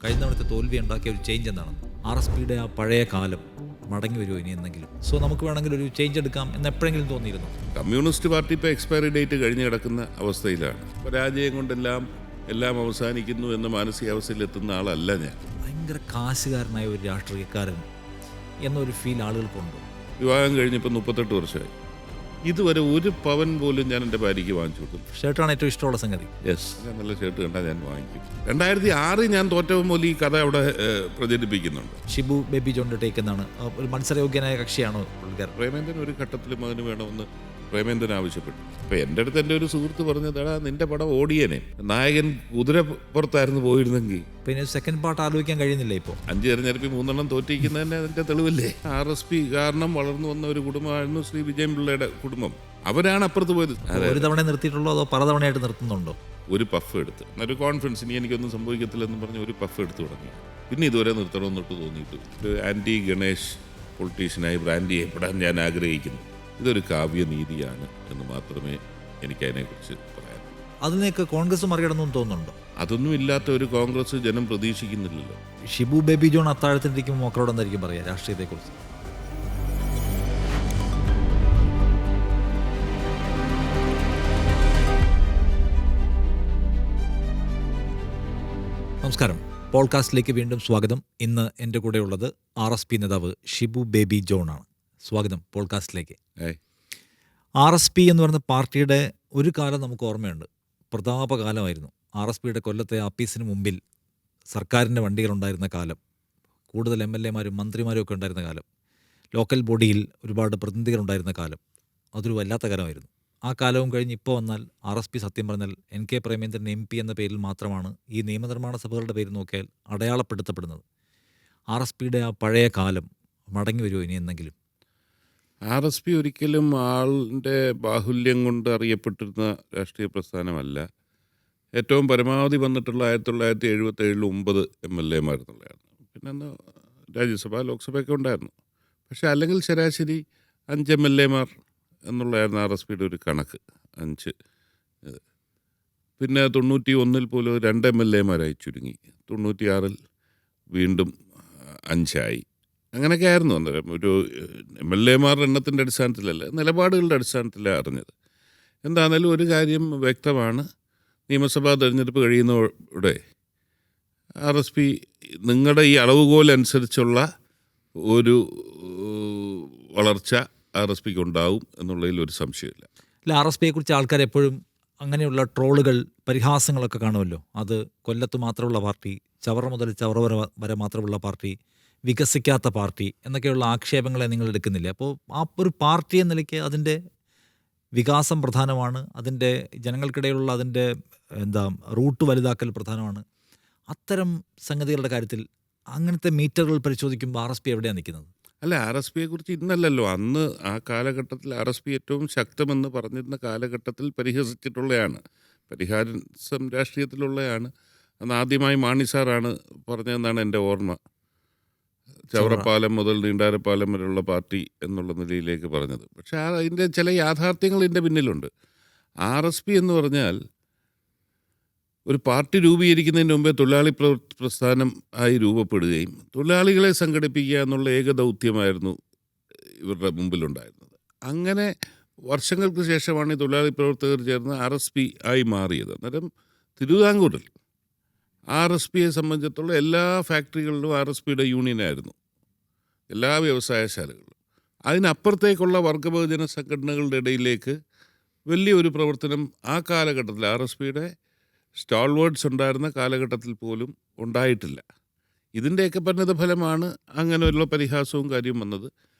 കഴിഞ്ഞ തവണത്തെ തോൽവി ഉണ്ടാക്കിയ ഒരു ചേഞ്ച് എന്താണ്? RSPയുടെ ആ പഴയ കാലം മടങ്ങി വരുമോ ഇനി എന്തെങ്കിലും? സോ നമുക്ക് വേണമെങ്കിൽ ഒരു ചേഞ്ച് എടുക്കാം എന്ന് എപ്പോഴെങ്കിലും തോന്നിയിരുന്നു? കമ്മ്യൂണിസ്റ്റ് പാർട്ടി ഇപ്പോൾ എക്സ്പയറി ഡേറ്റ് കഴിഞ്ഞ് കിടക്കുന്ന അവസ്ഥയിലാണ്. പരാജയം കൊണ്ടെല്ലാം അവസാനിക്കുന്നു എന്ന മാനസികാവസ്ഥയിലെത്തുന്ന ആളല്ല ഞാൻ. ഭയങ്കര കാശുകാരനായ ഒരു രാഷ്ട്രീയക്കാരൻ എന്നൊരു ഫീൽ ആളുകൾക്കുണ്ടോ? വിവാഹം കഴിഞ്ഞപ്പോൾ 38 വർഷമായി. ഇതുവരെ ഒരു പവൻ പോലും ഞാൻ എൻ്റെ ഭാര്യയ്ക്ക് വാങ്ങിച്ചു കൊടുത്തു. ഷർട്ടാണ് ഏറ്റവും ഇഷ്ടമുള്ള സംഗതി. യെസ്, നല്ല ഷർട്ട് കണ്ടാൽ ഞാൻ വാങ്ങിക്കും. 2006 ഞാൻ തോറ്റവും പോലെ ഈ കഥ അവിടെ പ്രചരിപ്പിക്കുന്നുണ്ട്. ഷിബു ബേബി ജോണിന്റെ ടേക്ക് എന്നാണ്. ഒരു മത്സരയോഗ്യനായ കക്ഷിയാണോ പുള്ളിക്കാരൻ? പ്രേമേന്ദ്രൻ ഒരു ഘട്ടത്തിൽ മകന് വേണമെന്ന് പ്രേമേന്ദ്രൻ ആവശ്യപ്പെട്ടു. അപ്പോൾ എൻ്റെ അടുത്ത് എൻ്റെ ഒരു സുഹൃത്ത് പറഞ്ഞതാ, നിന്റെ പടം ഓടിയനെ, നായകൻ കുതിര പുറത്തായിരുന്നു പോയിരുന്നെങ്കിൽ. പിന്നെ സെക്കൻഡ് പാർട്ട് ആലോചിക്കാൻ കഴിയുന്നില്ല ഇപ്പോൾ. 5 തെരഞ്ഞെടുപ്പിൽ 3 തോറ്റിരിക്കുന്നതന്നെ അതിൻ്റെ തെളിവല്ലേ? RSP കാരണം വളർന്നു വന്ന ഒരു കുടുംബമായിരുന്നു ശ്രീ വിജയൻ പിള്ളയുടെ കുടുംബം. അവരാണ് അപ്പുറത്ത് പോയത്. ഒരു തവണ നിർത്തിയിട്ടുള്ളൂ അതോ പലതവണയായിട്ട് നിർത്തുന്നുണ്ടോ? ഒരു പഫ് എടുത്ത്, ഒരു കോൺഫിഡൻസ്, ഇനി എനിക്കൊന്നും സംഭവിക്കത്തില്ലെന്ന് പറഞ്ഞ് ഒരു പഫ് എടുത്ത് തുടങ്ങി. പിന്നെ ഇതുവരെ നിർത്തണമെന്നിട്ട് തോന്നിയിട്ടു. ഒരു ആൻറ്റി ഗണേഷ് പൊളിറ്റീഷ്യനായി ബ്രാൻഡ് ചെയ്യപ്പെടാൻ ഞാൻ ആഗ്രഹിക്കുന്നു. ഇതൊരു കാവ്യനീതിയാണ് എന്ന് മാത്രമേ എനിക്കതിനെക്കുറിച്ച് പറയാൻ. അതിനെയൊക്കെ കോൺഗ്രസ് മറികടന്നു തോന്നുന്നുണ്ടോ? അതൊന്നും ഇല്ലാത്ത ഒരു കോൺഗ്രസ് ജനം പ്രതീക്ഷിക്കുന്നില്ലല്ലോ. ഷിബു ബേബി ജോൺ അത്താഴത്തിലിരിക്കുമ്പോൾ മക്കളോട് എന്തായിരിക്കും പറയാ രാഷ്ട്രീയത്തെക്കുറിച്ച്? നമസ്കാരം, പോഡ്കാസ്റ്റിലേക്ക് വീണ്ടും സ്വാഗതം. ഇന്ന് എൻ്റെ കൂടെ ഉള്ളത് RSP നേതാവ് ഷിബു ബേബി ജോൺ ആണ്. സ്വാഗതം പോഡ്കാസ്റ്റിലേക്ക്. RSP എന്ന് പറയുന്ന പാർട്ടിയുടെ ഒരു കാലം നമുക്ക് ഓർമ്മയുണ്ട്. പ്രതാപകാലമായിരുന്നു. RSPയുടെ കൊല്ലത്തെ ആപ്പീസിന് മുമ്പിൽ സർക്കാരിൻ്റെ വണ്ടികളുണ്ടായിരുന്ന കാലം, കൂടുതൽ MLA മാരും മന്ത്രിമാരും ഒക്കെ ഉണ്ടായിരുന്ന കാലം, ലോക്കൽ ബോഡിയിൽ ഒരുപാട് പ്രതിനിധികളുണ്ടായിരുന്ന കാലം. അതൊരു വല്ലാത്ത കാലമായിരുന്നു. ആ കാലവും കഴിഞ്ഞ് ഇപ്പോൾ വന്നാൽ RSP സത്യം പറഞ്ഞാൽ NK പ്രേമേന്ദ്രൻ MP എന്ന പേരിൽ മാത്രമാണ് ഈ നിയമനിർമ്മാണ സഭകളുടെ പേര് നോക്കിയാൽ അടയാളപ്പെടുത്തപ്പെടുന്നത്. RSPയുടെ ആ പഴയ കാലം മടങ്ങി വരുമോ ഇനി എന്തെങ്കിലും? RSP ഒരിക്കലും ആളിൻ്റെ ബാഹുല്യം കൊണ്ട് അറിയപ്പെട്ടിരുന്ന രാഷ്ട്രീയ പ്രസ്ഥാനമല്ല. ഏറ്റവും പരമാവധി വന്നിട്ടുള്ള 1977 9 MLA-മാരെന്നുള്ളതാണ്. പിന്നെ അന്ന് രാജ്യസഭ ലോക്സഭയൊക്കെ ഉണ്ടായിരുന്നു. പക്ഷേ അല്ലെങ്കിൽ ശരാശരി 5 MLA-മാർ എന്നുള്ളതായിരുന്നു RSPയുടെ ഒരു കണക്ക്. 5. പിന്നെ 91 പോലും 2 MLA-മാരായി ചുരുങ്ങി. 96 വീണ്ടും 5 അങ്ങനെയൊക്കെ ആയിരുന്നു. അന്നേരം ഒരു MLA-മാരുടെ എണ്ണത്തിൻ്റെ അടിസ്ഥാനത്തിലല്ല, നിലപാടുകളുടെ അടിസ്ഥാനത്തിലാണ് അറിഞ്ഞത്. എന്താണെങ്കിലും ഒരു കാര്യം വ്യക്തമാണ്, നിയമസഭാ തെരഞ്ഞെടുപ്പ് കഴിയുന്നതോടെ RSP നിങ്ങളുടെ ഈ അളവുകോലനുസരിച്ചുള്ള ഒരു വളർച്ച RSPക്ക് ഉണ്ടാവും എന്നുള്ളതിൽ ഒരു സംശയമില്ല. അല്ല, RSPയെക്കുറിച്ച് ആൾക്കാർ എപ്പോഴും അങ്ങനെയുള്ള ട്രോളുകൾ, പരിഹാസങ്ങളൊക്കെ കാണുമല്ലോ. അത് കൊല്ലത്ത് മാത്രമുള്ള പാർട്ടി, ചവറ മുതൽ ചവറ വരെ മാത്രമുള്ള പാർട്ടി, വികസിക്കാത്ത പാർട്ടി എന്നൊക്കെയുള്ള ആക്ഷേപങ്ങളെ നിങ്ങൾ എടുക്കുന്നില്ല. അപ്പോൾ ആ ഒരു പാർട്ടി എന്ന നിലയ്ക്ക് അതിൻ്റെ വികാസം പ്രധാനമാണ്, അതിൻ്റെ ജനങ്ങൾക്കിടയിലുള്ള അതിൻ്റെ റൂട്ട് വലുതാക്കൽ പ്രധാനമാണ്. അത്തരം സംഗതികളുടെ കാര്യത്തിൽ അങ്ങനത്തെ മീറ്ററുകൾ പരിശോധിക്കുമ്പോൾ RSP എവിടെയാണ് നിൽക്കുന്നത്? അല്ല, RSPയെക്കുറിച്ച് ഇന്നല്ലല്ലോ, അന്ന് ആ കാലഘട്ടത്തിൽ RSP ഏറ്റവും ശക്തമെന്ന് പറഞ്ഞിരുന്ന കാലഘട്ടത്തിൽ പരിഹസിച്ചിട്ടുള്ളതാണ്. പരിഹാസം രാഷ്ട്രീയത്തിലുള്ളതാണ്. അന്ന് ആദ്യമായി മാണി സാറാണ് പറഞ്ഞതെന്നാണ് എൻ്റെ ഓർമ്മ. ചവറപ്പാലം മുതൽ നീണ്ടാരപ്പാലം വരെയുള്ള പാർട്ടി എന്നുള്ള നിലയിലേക്ക് പറഞ്ഞത്. പക്ഷേ അതിൻ്റെ ചില യാഥാർത്ഥ്യങ്ങൾ ഇതിൻ്റെ പിന്നിലുണ്ട്. RSP എന്ന് പറഞ്ഞാൽ ഒരു പാർട്ടി രൂപീകരിക്കുന്നതിന് മുമ്പേ തൊഴിലാളി പ്രസ്ഥാനം ആയി രൂപപ്പെടുകയും തൊഴിലാളികളെ സംഘടിപ്പിക്കുക എന്നുള്ള ഏക ദൗത്യമായിരുന്നു ഇവരുടെ മുമ്പിലുണ്ടായിരുന്നത്. അങ്ങനെ വർഷങ്ങൾക്ക് ശേഷമാണ് ഈ തൊഴിലാളി പ്രവർത്തകർ ചേർന്ന് RSP ആയി മാറിയത്. അന്നേരം തിരുവിതാംകൂറിൽ RSPയെ സംബന്ധിച്ചിടത്തോളം എല്ലാ ഫാക്ടറികളിലും RSPയുടെ യൂണിയനായിരുന്നു, എല്ലാ വ്യവസായശാലകളിലും. അതിനപ്പുറത്തേക്കുള്ള വർഗബഹുജന സംഘടനകളുടെ ഇടയിലേക്ക് വലിയൊരു പ്രവർത്തനം ആ കാലഘട്ടത്തിൽ RSPയുടെ സ്റ്റാൾവേർഡ്സ് ഉണ്ടായിരുന്ന കാലഘട്ടത്തിൽ പോലും ഉണ്ടായിട്ടില്ല. ഇതിൻ്റെയൊക്കെ പരിണതഫലമാണ് അങ്ങനെയുള്ള പരിഹാസവും കാര്യം വന്നത്.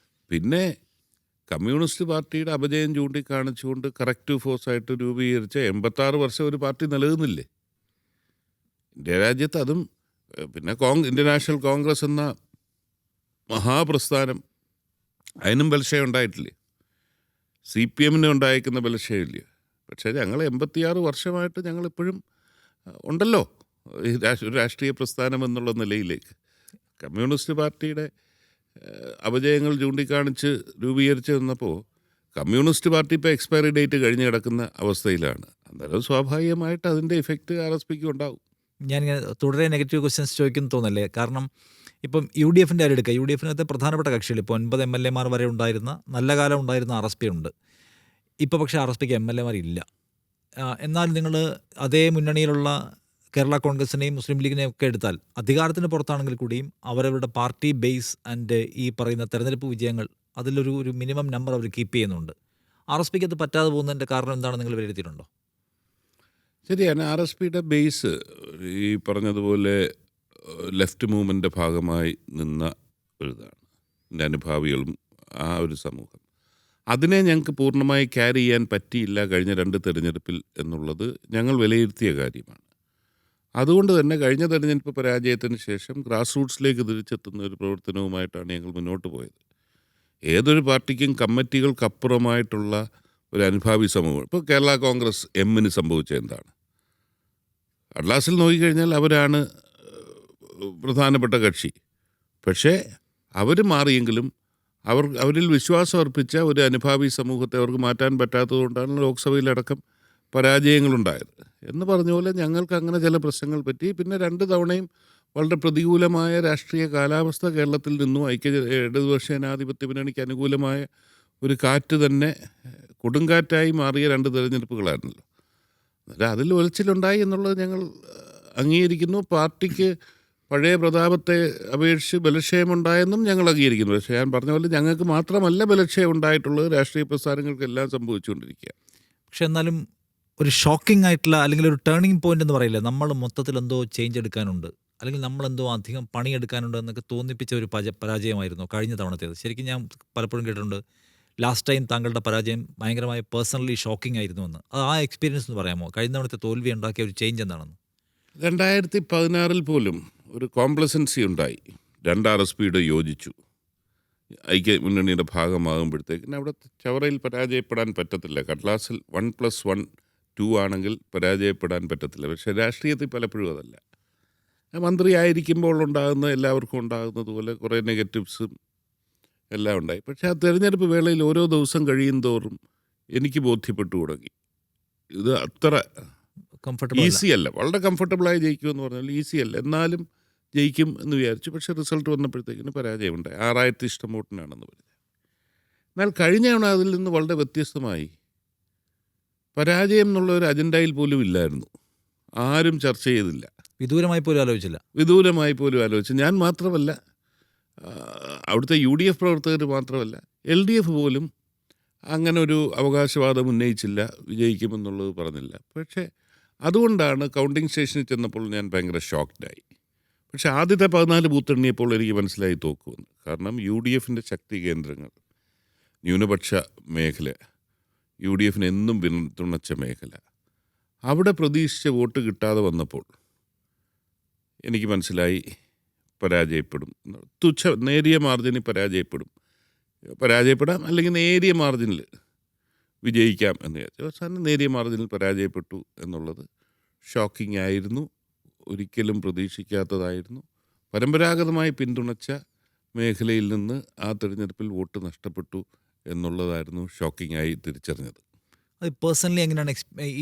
പിന്നെ കമ്മ്യൂണിസ്റ്റ് പാർട്ടിയുടെ അപജയം ചൂണ്ടിക്കാണിച്ചുകൊണ്ട് കറക്റ്റീവ് ഫോഴ്സായിട്ട് രൂപീകരിച്ച 86 വർഷം ഒരു പാർട്ടി നിലനിന്നില്ലേ ഇന്ത്യ രാജ്യത്ത്? അതും പിന്നെ ഇന്ത്യൻ നാഷണൽ കോൺഗ്രസ് എന്ന മഹാപ്രസ്ഥാനം, അതിനും ബലക്ഷയം ഉണ്ടായിട്ടില്ലേ? CPM-ന് ഉണ്ടായിരിക്കുന്ന ബലക്ഷയമില്ലേ? പക്ഷേ ഞങ്ങൾ 86 വർഷമായിട്ട് ഞങ്ങളിപ്പോഴും ഉണ്ടല്ലോ ഒരു രാഷ്ട്രീയ പ്രസ്ഥാനം എന്നുള്ള നിലയിലേക്ക്. കമ്മ്യൂണിസ്റ്റ് പാർട്ടിയുടെ അപജയങ്ങൾ ചൂണ്ടിക്കാണിച്ച് രൂപീകരിച്ച് വന്നപ്പോൾ കമ്മ്യൂണിസ്റ്റ് പാർട്ടി ഇപ്പോൾ എക്സ്പയറി ഡേറ്റ് കഴിഞ്ഞ് കിടക്കുന്ന അവസ്ഥയിലാണ്. അന്നേരം സ്വാഭാവികമായിട്ട് അതിൻ്റെ ഇഫക്റ്റ് RSPക്ക് ഉണ്ടാവും. ഞാനിങ്ങനെ തുടരെ നെഗറ്റീവ് ക്വസ്റ്റ്യൻസ് ചോദിക്കുന്നു തോന്നല്ലേ? കാരണം ഇപ്പം യു ഡി എഫിൻ്റെ കാര്യം എടുക്കുക. യു ഡി എഫിനകത്തെ പ്രധാനപ്പെട്ട കക്ഷികൾ ഇപ്പോൾ 9 MLA മാർ വരെ ഉണ്ടായിരുന്ന, നല്ല കാലം ഉണ്ടായിരുന്ന RSP ഉണ്ട്. ഇപ്പോൾ പക്ഷേ RSPക്ക് MLA മാരില്ല. എന്നാൽ നിങ്ങൾ അതേ മുന്നണിയിലുള്ള കേരള കോൺഗ്രസിനെയും മുസ്ലിം ലീഗിനെയും ഒക്കെ എടുത്താൽ അധികാരത്തിന് പുറത്താണെങ്കിൽ കൂടിയും അവരവരുടെ പാർട്ടി ബേസ് ആൻഡ് ഈ പറയുന്ന തെരഞ്ഞെടുപ്പ് വിജയങ്ങൾ അതിലൊരു മിനിമം നമ്പർ അവർ കീപ്പ് ചെയ്യുന്നുണ്ട്. RSPക്ക് അത് പറ്റാതെ പോകുന്നതിൻ്റെ കാരണം എന്താണെന്ന് നിങ്ങൾ വിലയിരുത്തിയിട്ടുണ്ടോ? ശരിയാണ്. RSPയുടെ ബേസ് ഈ പറഞ്ഞതുപോലെ ലെഫ്റ്റ് മൂവ്മെൻ്റെ ഭാഗമായി നിന്ന ഒരിതാണ്. എൻ്റെ അനുഭാവികളും ആ ഒരു സമൂഹം. അതിനെ ഞങ്ങൾക്ക് പൂർണ്ണമായി ക്യാരി ചെയ്യാൻ പറ്റിയില്ല കഴിഞ്ഞ 2 തെരഞ്ഞെടുപ്പിൽ എന്നുള്ളത് ഞങ്ങൾ വിലയിരുത്തിയ കാര്യമാണ്. അതുകൊണ്ട് തന്നെ കഴിഞ്ഞ തെരഞ്ഞെടുപ്പ് പരാജയത്തിന് ശേഷം ഗ്രാസ് റൂട്ട്സിലേക്ക് തിരിച്ചെത്തുന്ന ഒരു പ്രവർത്തനവുമായിട്ടാണ് ഞങ്ങൾ മുന്നോട്ട് പോയത്. ഏതൊരു പാർട്ടിക്കും കമ്മിറ്റികൾക്കപ്പുറമായിട്ടുള്ള ഒരു അനുഭാവി സമൂഹം. ഇപ്പോൾ കേരള കോൺഗ്രസ് എമ്മിന് സംഭവിച്ചത് എന്താണ്? കടലാസിൽ നോക്കിക്കഴിഞ്ഞാൽ അവരാണ് പ്രധാനപ്പെട്ട കക്ഷി. പക്ഷേ അവർ മാറിയെങ്കിലും അവരിൽ വിശ്വാസം അർപ്പിച്ച ഒരു അനുഭാവി സമൂഹത്തെ അവർക്ക് മാറ്റാൻ പറ്റാത്തതുകൊണ്ടാണ് ലോക്സഭയിലടക്കം പരാജയങ്ങളുണ്ടായത്. എന്ന് പറഞ്ഞ പോലെ ഞങ്ങൾക്ക് അങ്ങനെ ചില പ്രശ്നങ്ങൾ പറ്റി. പിന്നെ 2 തവണയും വളരെ പ്രതികൂലമായ രാഷ്ട്രീയ കാലാവസ്ഥ കേരളത്തിൽ നിന്നും ഇടതുപക്ഷ ജനാധിപത്യ മുന്നണിക്ക് അനുകൂലമായ ഒരു കാറ്റ് തന്നെ കൊടുങ്കാറ്റായി മാറിയ 2 തെരഞ്ഞെടുപ്പുകളായിരുന്നല്ലോ. അന്നേരം അതിൽ ഒലച്ചിലുണ്ടായി എന്നുള്ളത് ഞങ്ങൾ അംഗീകരിക്കുന്നു. പാർട്ടിക്ക് പഴയ പ്രതാപത്തെ അപേക്ഷിച്ച് ബലക്ഷയമുണ്ടായെന്നും ഞങ്ങൾ അംഗീകരിക്കുന്നു. പക്ഷേ ഞാൻ പറഞ്ഞ പോലെ ഞങ്ങൾക്ക് മാത്രമല്ല ബലക്ഷയം ഉണ്ടായിട്ടുള്ളത്, രാഷ്ട്രീയ പ്രസ്ഥാനങ്ങൾക്കെല്ലാം സംഭവിച്ചുകൊണ്ടിരിക്കുക. പക്ഷെ എന്നാലും ഒരു ഷോക്കിംഗ് ആയിട്ടുള്ള അല്ലെങ്കിൽ ഒരു ടേണിംഗ് പോയിന്റ് എന്ന് പറയില്ല, നമ്മൾ മൊത്തത്തിൽ എന്തോ ചേഞ്ച് എടുക്കാനുണ്ട് അല്ലെങ്കിൽ നമ്മളെന്തോ അധികം പണിയെടുക്കാനുണ്ട് എന്നൊക്കെ തോന്നിപ്പിച്ച ഒരു പരാജയമായിരുന്നു കഴിഞ്ഞ തവണത്തേത്. ശരിക്കും ഞാൻ പലപ്പോഴും കേട്ടിട്ടുണ്ട് ലാസ്റ്റ് ടൈം താങ്കളുടെ പരാജയം ഭയങ്കരമായി പേഴ്സണലി ഷോക്കിംഗ് ആയിരുന്നു എന്ന്. ആ എക്സ്പീരിയൻസ് എന്ന് പറയാമോ? കഴിഞ്ഞ തവണത്തെ തോൽവി ഉണ്ടാക്കിയ ഒരു ചേഞ്ച് എന്താണെന്ന്? 2016 പോലും ഒരു കോംപ്ലസൻസി ഉണ്ടായി. 2 RSPയുടെ യോജിച്ചു. ഐക്യ മുന്നണിയുടെ ഭാഗമാകുമ്പോഴത്തേക്കിന് അവിടെ ചവറയിൽ പരാജയപ്പെടാൻ പറ്റത്തില്ല. കടലാസിൽ 1+1 2 ആണെങ്കിൽ പരാജയപ്പെടാൻ പറ്റത്തില്ല. പക്ഷേ രാഷ്ട്രീയത്തിൽ പലപ്പോഴും അതല്ല. മന്ത്രിയായിരിക്കുമ്പോൾ ഉണ്ടാകുന്ന എല്ലാവർക്കും ഉണ്ടാകുന്നത് പോലെ കുറേ നെഗറ്റീവ്സും എല്ലാം ഉണ്ടായി. പക്ഷേ ആ തെരഞ്ഞെടുപ്പ് വേളയിൽ ഓരോ ദിവസം കഴിയും തോറും എനിക്ക് ബോധ്യപ്പെട്ടു തുടങ്ങി ഇത് അത്ര ഈസി അല്ല. വളരെ കംഫർട്ടബിളായി ജയിക്കുമെന്ന് പറഞ്ഞാൽ ഈസി അല്ല, എന്നാലും ജയിക്കും എന്ന് വിചാരിച്ചു. പക്ഷേ റിസൾട്ട് വന്നപ്പോഴത്തേക്കിന് പരാജയമുണ്ടായി. 6000 ഇഷ്ടം വോട്ടിനാണെന്ന് പറഞ്ഞു. എന്നാൽ കഴിഞ്ഞ തവണ അതിൽ നിന്ന് വളരെ വ്യത്യസ്തമായി പരാജയം എന്നുള്ള ഒരു അജണ്ടയിൽ പോലും ഇല്ലായിരുന്നു. ആരും ചർച്ച ചെയ്തില്ല. വിദൂരമായി പോലും ആലോചിച്ചു. ഞാൻ മാത്രമല്ല, അവിടുത്തെ UDF പ്രവർത്തകർ മാത്രമല്ല, LDF പോലും അങ്ങനെ ഒരു അവകാശവാദം ഉന്നയിച്ചില്ല, വിജയിക്കുമെന്നുള്ളത് പറഞ്ഞില്ല. പക്ഷേ അതുകൊണ്ടാണ് കൗണ്ടിങ് സ്റ്റേഷനിൽ ചെന്നപ്പോൾ ഞാൻ ഭയങ്കര ഷോക്ക്ഡായി. പക്ഷേ ആദ്യത്തെ 14 ബൂത്ത് എണ്ണിയപ്പോൾ എനിക്ക് മനസ്സിലായി തോക്കുമെന്ന്. കാരണം UDFൻ്റെ ശക്തി കേന്ദ്രങ്ങൾ, ന്യൂനപക്ഷ മേഖല, UDFന് എന്നും പിന്തുണച്ച മേഖല, അവിടെ പ്രതീക്ഷിച്ച വോട്ട് കിട്ടാതെ വന്നപ്പോൾ എനിക്ക് മനസ്സിലായി പരാജയപ്പെടും. നേരിയ മാർജിനിൽ പരാജയപ്പെടാം, അല്ലെങ്കിൽ നേരിയ മാർജിനിൽ വിജയിക്കാം എന്ന് വിചാരിച്ചു. അവസാനം നേരിയ മാർജിനിൽ പരാജയപ്പെട്ടു എന്നുള്ളത് ഷോക്കിംഗ് ആയിരുന്നു. ഒരിക്കലും പ്രതീക്ഷിക്കാത്തതായിരുന്നു. പരമ്പരാഗതമായി പിന്തുണച്ച മേഖലയിൽ നിന്ന് ആ തിരഞ്ഞെടുപ്പിൽ വോട്ട് നഷ്ടപ്പെട്ടു എന്നുള്ളതായിരുന്നു ഷോക്കിംഗ് ആയി തിരിച്ചറിഞ്ഞത്. അത് പേഴ്സണലി എങ്ങനെയാണ്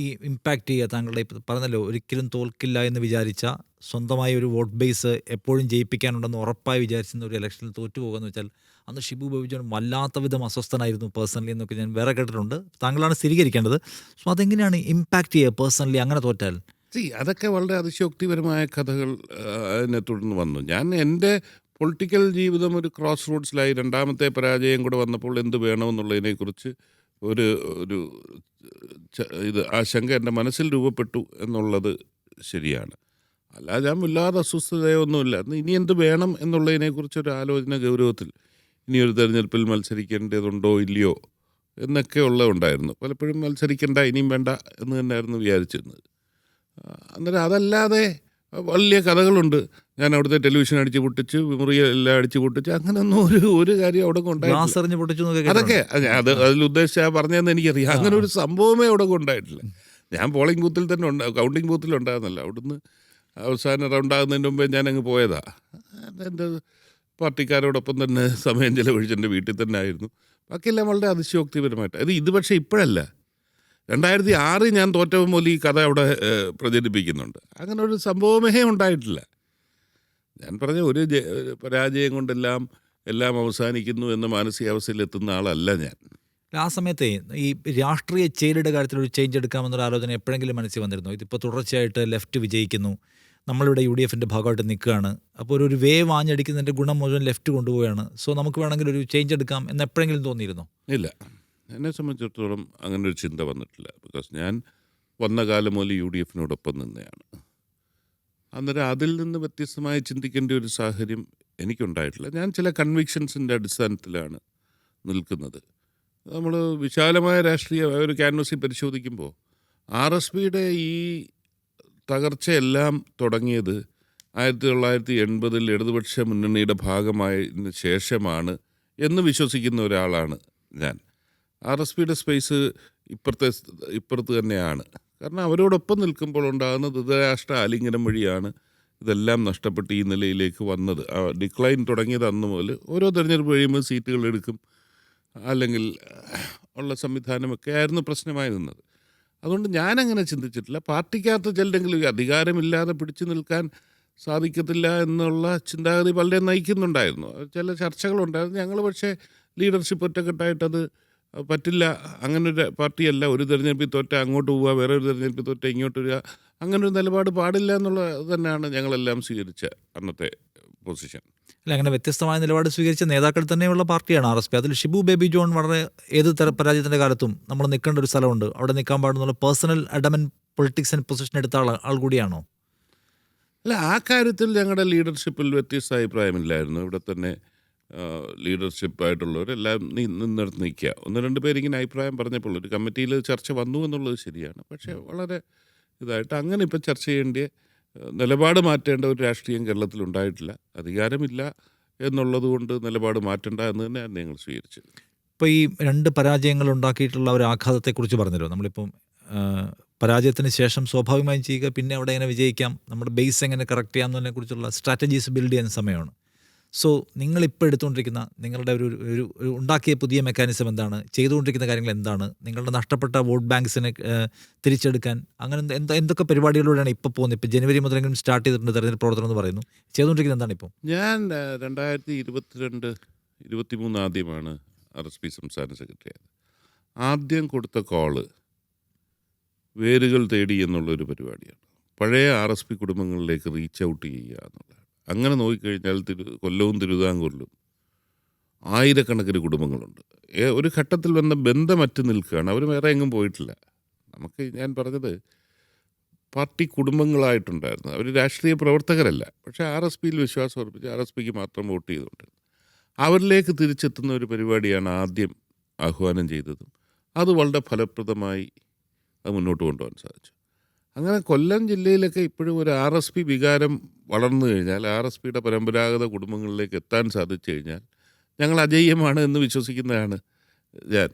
ഈ ഇമ്പാക്റ്റ് ചെയ്യുക? താങ്കളുടെ പറഞ്ഞല്ലോ, ഒരിക്കലും തോൽക്കില്ല എന്ന് വിചാരിച്ച, സ്വന്തമായി ഒരു വോട്ട് ബേസ് എപ്പോഴും ജയിപ്പിക്കാനുണ്ടെന്ന് ഉറപ്പായി വിചാരിച്ചിരുന്ന ഒരു ഇലക്ഷനിൽ തോറ്റുപോകുമെന്ന് വെച്ചാൽ അന്ന് ഷിബു ബേബി ജോൺ വല്ലാത്ത വിധം അസ്വസ്ഥനായിരുന്നു പേഴ്സണലി എന്നൊക്കെ ഞാൻ വേറെ കേട്ടിട്ടുണ്ട്. താങ്കളാണ് സ്ഥിരീകരിക്കേണ്ടത്. സോ അതെങ്ങനെയാണ് ഇമ്പാക്റ്റ് ചെയ്യുക പേഴ്സണലി അങ്ങനെ തോറ്റാൽ? അതൊക്കെ വളരെ അതിശയോക്തിപരമായ കഥകൾ അതിനെ തുടർന്ന് വന്നു. ഞാൻ എൻ്റെ പൊളിറ്റിക്കൽ ജീവിതം ഒരു ക്രോസ് റോഡ്സിലായി. 2ാമത്തെ പരാജയം കൂടെ വന്നപ്പോൾ എന്ത് വേണമെന്നുള്ളതിനെക്കുറിച്ച് ഒരു ആശങ്ക എൻ്റെ മനസ്സിൽ രൂപപ്പെട്ടു എന്നുള്ളത് ശരിയാണ്. അല്ല, ഞാൻ വല്ലാതെ അസ്വസ്ഥതയൊന്നുമില്ല. ഇനി എന്ത് വേണം എന്നുള്ളതിനെക്കുറിച്ചൊരു ആലോചന ഗൗരവത്തിൽ, ഇനിയൊരു തെരഞ്ഞെടുപ്പിൽ മത്സരിക്കേണ്ടതുണ്ടോ ഇല്ലയോ എന്നൊക്കെ ഉണ്ടായിരുന്നു. പലപ്പോഴും മത്സരിക്കേണ്ട, ഇനിയും വേണ്ട എന്ന് തന്നെയായിരുന്നു വിചാരിച്ചിരുന്നത്. അന്നേരം അതല്ലാതെ വലിയ കഥകളുണ്ട്. ഞാൻ അവിടുത്തെ ടെലിവിഷൻ അടിച്ച് പൊട്ടിച്ച്, മുറിയെല്ലാം അടിച്ച് പൊട്ടിച്ച്, അങ്ങനെയൊന്നും ഒരു കാര്യം അവിടെ ഉണ്ടായിട്ടില്ല. അതൊക്കെ അതിൽ ഉദ്ദേശിച്ച പറഞ്ഞതെന്ന് എനിക്കറിയാം. അങ്ങനെ ഒരു സംഭവമേ അവിടെ ഉണ്ടായിട്ടില്ല. ഞാൻ പോളിംഗ് ബൂത്തിൽ തന്നെ കൗണ്ടിങ് ബൂത്തിൽ ഉണ്ടായിരുന്നല്ലോ. അവിടുന്ന് അവസാന റൗണ്ടാകുന്നതിന് മുമ്പേ ഞാനങ്ങ് പോയതാ. എൻ്റെ പാർട്ടിക്കാരോടൊപ്പം തന്നെ സമയം ചെലവഴിച്ച് എൻ്റെ വീട്ടിൽ തന്നെ ആയിരുന്നു. ബാക്കിയെല്ലാം വളരെ അതിശയോക്തിപരമായിട്ട്. ഇത് പക്ഷേ ഇപ്പോഴല്ല, 2006 ഞാൻ തോറ്റവും പോലെ ഈ കഥ അവിടെ പ്രചരിപ്പിക്കുന്നുണ്ട്. അങ്ങനെ ഒരു സംഭവമേ ഉണ്ടായിട്ടില്ല. ഞാൻ പറഞ്ഞ ഒരു പരാജയം കൊണ്ടെല്ലാം അവസാനിക്കുന്നു എന്ന മാനസികാവസ്ഥയിൽ എത്തുന്ന ആളല്ല ഞാൻ. ആ സമയത്തെ ഈ രാഷ്ട്രീയ ചേരിയുടെ കാര്യത്തിൽ ഒരു ചേഞ്ച് എടുക്കാമെന്നൊരു ആലോചന എപ്പോഴെങ്കിലും മനസ്സിൽ വന്നിരുന്നു? ഇതിപ്പോൾ തുടർച്ചയായിട്ട് ലെഫ്റ്റ് വിജയിക്കുന്നു, നമ്മളിവിടെ UDFൻ്റെ ഭാഗമായിട്ട് നിൽക്കുകയാണ്, അപ്പോൾ ഒരു വേവ് ആഞ്ഞടിക്കുന്നതിൻ്റെ ഗുണം മുഴുവൻ ലെഫ്റ്റ് കൊണ്ടുപോവുകയാണ്, സോ നമുക്ക് വേണമെങ്കിൽ ഒരു ചേഞ്ച് എടുക്കാം എന്ന് എപ്പോഴെങ്കിലും തോന്നിയിരുന്നോ? ഇല്ല, എന്നെ സംബന്ധിച്ചിടത്തോളം അങ്ങനെ ഒരു ചിന്ത വന്നിട്ടില്ല. ബിക്കോസ് ഞാൻ വന്ന കാലം മുതൽ UDFിനോടൊപ്പം നിന്നെയാണ്. അന്നേരം അതിൽ നിന്ന് വ്യത്യസ്തമായി ചിന്തിക്കേണ്ട ഒരു സാഹചര്യം എനിക്കുണ്ടായിട്ടില്ല. ഞാൻ ചില കൺവിക്ഷൻസിൻ്റെ അടിസ്ഥാനത്തിലാണ് നിൽക്കുന്നത്. നമ്മൾ വിശാലമായ രാഷ്ട്രീയ ഒരു ക്യാൻവസിൽ പരിശോധിക്കുമ്പോൾ RSPയുടെ ഈ തകർച്ചയെല്ലാം തുടങ്ങിയത് 1980 ഇടതുപക്ഷ മുന്നണിയുടെ ഭാഗമായതിന് ശേഷമാണ് എന്ന് വിശ്വസിക്കുന്ന ഒരാളാണ് ഞാൻ. RSPയുടെ സ്പേസ് ഇപ്പുറത്ത് തന്നെയാണ്. കാരണം അവരോടൊപ്പം നിൽക്കുമ്പോൾ ഉണ്ടാകുന്ന ധൃതരാഷ്ട്ര ആലിംഗനം വഴിയാണ് ഇതെല്ലാം നഷ്ടപ്പെട്ട് ഈ നിലയിലേക്ക് വന്നത്. ഡിക്ലൈൻ തുടങ്ങിയത് അന്ന് മുതൽ ഓരോ തെരഞ്ഞെടുപ്പ് കഴിയുമ്പോൾ സീറ്റുകൾ എടുക്കും, അല്ലെങ്കിൽ ഉള്ള സംവിധാനമൊക്കെ ആയിരുന്നു പ്രശ്നമായി നിന്നത്. അതുകൊണ്ട് ഞാനങ്ങനെ ചിന്തിച്ചിട്ടില്ല. പാർട്ടിക്കകത്ത് ചിലരെങ്കിലും അധികാരമില്ലാതെ പിടിച്ചു നിൽക്കാൻ സാധിക്കത്തില്ല എന്നുള്ള ചിന്താഗതി പലരെ നയിക്കുന്നുണ്ടായിരുന്നു. ചില ചർച്ചകളുണ്ടായിരുന്നു. ഞങ്ങൾ പക്ഷേ ലീഡർഷിപ്പ് ഒറ്റക്കെട്ടായിട്ടത് പറ്റില്ല, അങ്ങനൊരു പാർട്ടിയല്ല. ഒരു തെരഞ്ഞെടുപ്പിൽ തോറ്റ അങ്ങോട്ട് പോവുക, വേറെ ഒരു തെരഞ്ഞെടുപ്പിൽ തോറ്റ ഇങ്ങോട്ട് വരിക, അങ്ങനൊരു നിലപാട് പാടില്ല എന്നുള്ളത് തന്നെയാണ് ഞങ്ങളെല്ലാം സ്വീകരിച്ച അന്നത്തെ പൊസിഷൻ. അല്ല, അങ്ങനെ വ്യത്യസ്തമായ നിലപാട് സ്വീകരിച്ച നേതാക്കൾ തന്നെയുള്ള പാർട്ടിയാണ് RSP. അതിൽ ഷിബു ബേബി ജോൺ വളരെ ഏത് പരാജയത്തിൻ്റെ കാലത്തും നമ്മൾ നിൽക്കേണ്ട ഒരു സ്ഥലമുണ്ട്, അവിടെ നിൽക്കാൻ പാടുന്നുള്ള പേഴ്സണൽ അഡമൻ പൊളിറ്റിക്സ് ആൻഡ് പൊസിഷൻ എടുത്ത ആൾ കൂടിയാണോ? അല്ല, ആ കാര്യത്തിൽ ഞങ്ങളുടെ ലീഡർഷിപ്പിൽ വ്യത്യസ്ത അഭിപ്രായമില്ലായിരുന്നു. ഇവിടെ തന്നെ ലീഡർഷിപ്പായിട്ടുള്ളവരെല്ലാം നിന്നിടത്ത് നിൽക്കുക. 1-2 പേരിങ്ങനെ അഭിപ്രായം പറഞ്ഞപ്പോൾ ഒരു കമ്മിറ്റിയിൽ ചർച്ച വന്നു എന്നുള്ളത് ശരിയാണ്. പക്ഷേ വളരെ ഇതായിട്ട് അങ്ങനെ ഇപ്പം ചർച്ച ചെയ്യേണ്ട നിലപാട് മാറ്റേണ്ട ഒരു രാഷ്ട്രീയം കേരളത്തിലുണ്ടായിട്ടില്ല. അധികാരമില്ല എന്നുള്ളത് കൊണ്ട് നിലപാട് മാറ്റേണ്ട എന്ന് തന്നെയാണ് ഞങ്ങൾ സ്വീകരിച്ചത്. ഇപ്പോൾ ഈ 2 പരാജയങ്ങൾ ഉണ്ടാക്കിയിട്ടുള്ള ഒരു ആഘാതത്തെക്കുറിച്ച് പറഞ്ഞല്ലോ. നമ്മളിപ്പം പരാജയത്തിന് ശേഷം സ്വാഭാവികമായും ചെയ്യുക, പിന്നെ അവിടെ എങ്ങനെ വിജയിക്കാം, നമ്മുടെ ബേസ് എങ്ങനെ കറക്റ്റ് ചെയ്യാം എന്നതിനെക്കുറിച്ചുള്ള സ്ട്രാറ്റജീസ് ബിൽഡ് ചെയ്യുന്ന സമയമാണ്. സോ നിങ്ങളിപ്പോൾ എടുത്തുകൊണ്ടിരിക്കുന്ന നിങ്ങളുടെ ഒരു ഉണ്ടാക്കിയ പുതിയ മെക്കാനിസം എന്താണ്? ചെയ്തുകൊണ്ടിരിക്കുന്ന കാര്യങ്ങൾ എന്താണ്? നിങ്ങളുടെ നഷ്ടപ്പെട്ട വോട്ട് ബാങ്ക്സിനെ തിരിച്ചെടുക്കാൻ അങ്ങനെ എന്തൊക്കെ പരിപാടികളിലൂടെയാണ് ഇപ്പോൾ പോകുന്നത്? ഇപ്പോൾ ജനുവരി മുതലെങ്കിലും സ്റ്റാർട്ട് ചെയ്തിട്ടുണ്ട് തെരഞ്ഞെടുപ്പ് പ്രവർത്തനം എന്ന് പറയുന്നു. ചെയ്തുകൊണ്ടിരിക്കുന്നത് എന്താണ് ഇപ്പോൾ? ഞാൻ 2022-23 ആദ്യമാണ് RSP സംസ്ഥാന സെക്രട്ടറി ആയത്. ആദ്യം കൊടുത്ത കോള് വേരുകൾ തേടി എന്നുള്ളൊരു പരിപാടിയാണ്. പഴയ RSP കുടുംബങ്ങളിലേക്ക് റീച്ച് ഔട്ട് ചെയ്യുക എന്നുള്ളതാണ്. അങ്ങനെ നോക്കിക്കഴിഞ്ഞാൽ കൊല്ലവും തിരുവിതാംകൂറിലും ആയിരക്കണക്കിന് കുടുംബങ്ങളുണ്ട്. ഒരു ഘട്ടത്തിൽ വന്ന ബന്ധമറ്റ് നിൽക്കുകയാണ്. അവർ വേറെ എങ്ങും പോയിട്ടില്ല. നമുക്ക് ഞാൻ പറഞ്ഞത് പാർട്ടി കുടുംബങ്ങളായിട്ടുണ്ടായിരുന്നു. അവർ രാഷ്ട്രീയ പ്രവർത്തകരല്ല, പക്ഷേ RSPയിൽ വിശ്വാസം അർപ്പിച്ച് RSPക്ക് മാത്രം വോട്ട് ചെയ്തുകൊണ്ട് അവരിലേക്ക് തിരിച്ചെത്തുന്ന ഒരു പരിപാടിയാണ് ആദ്യം ആഹ്വാനം ചെയ്തതും. അത് വളരെ ഫലപ്രദമായി അത് മുന്നോട്ട് കൊണ്ടുപോകാൻ സാധിച്ചു. അങ്ങനെ കൊല്ലം ജില്ലയിലൊക്കെ ഇപ്പോഴും ഒരു RSP വികാരം വളർന്നു കഴിഞ്ഞാൽ, RSPയുടെ പരമ്പരാഗത കുടുംബങ്ങളിലേക്ക് എത്താൻ സാധിച്ചു കഴിഞ്ഞാൽ ഞങ്ങൾ അജയ്യമാണ് എന്ന് വിശ്വസിക്കുന്നതാണ്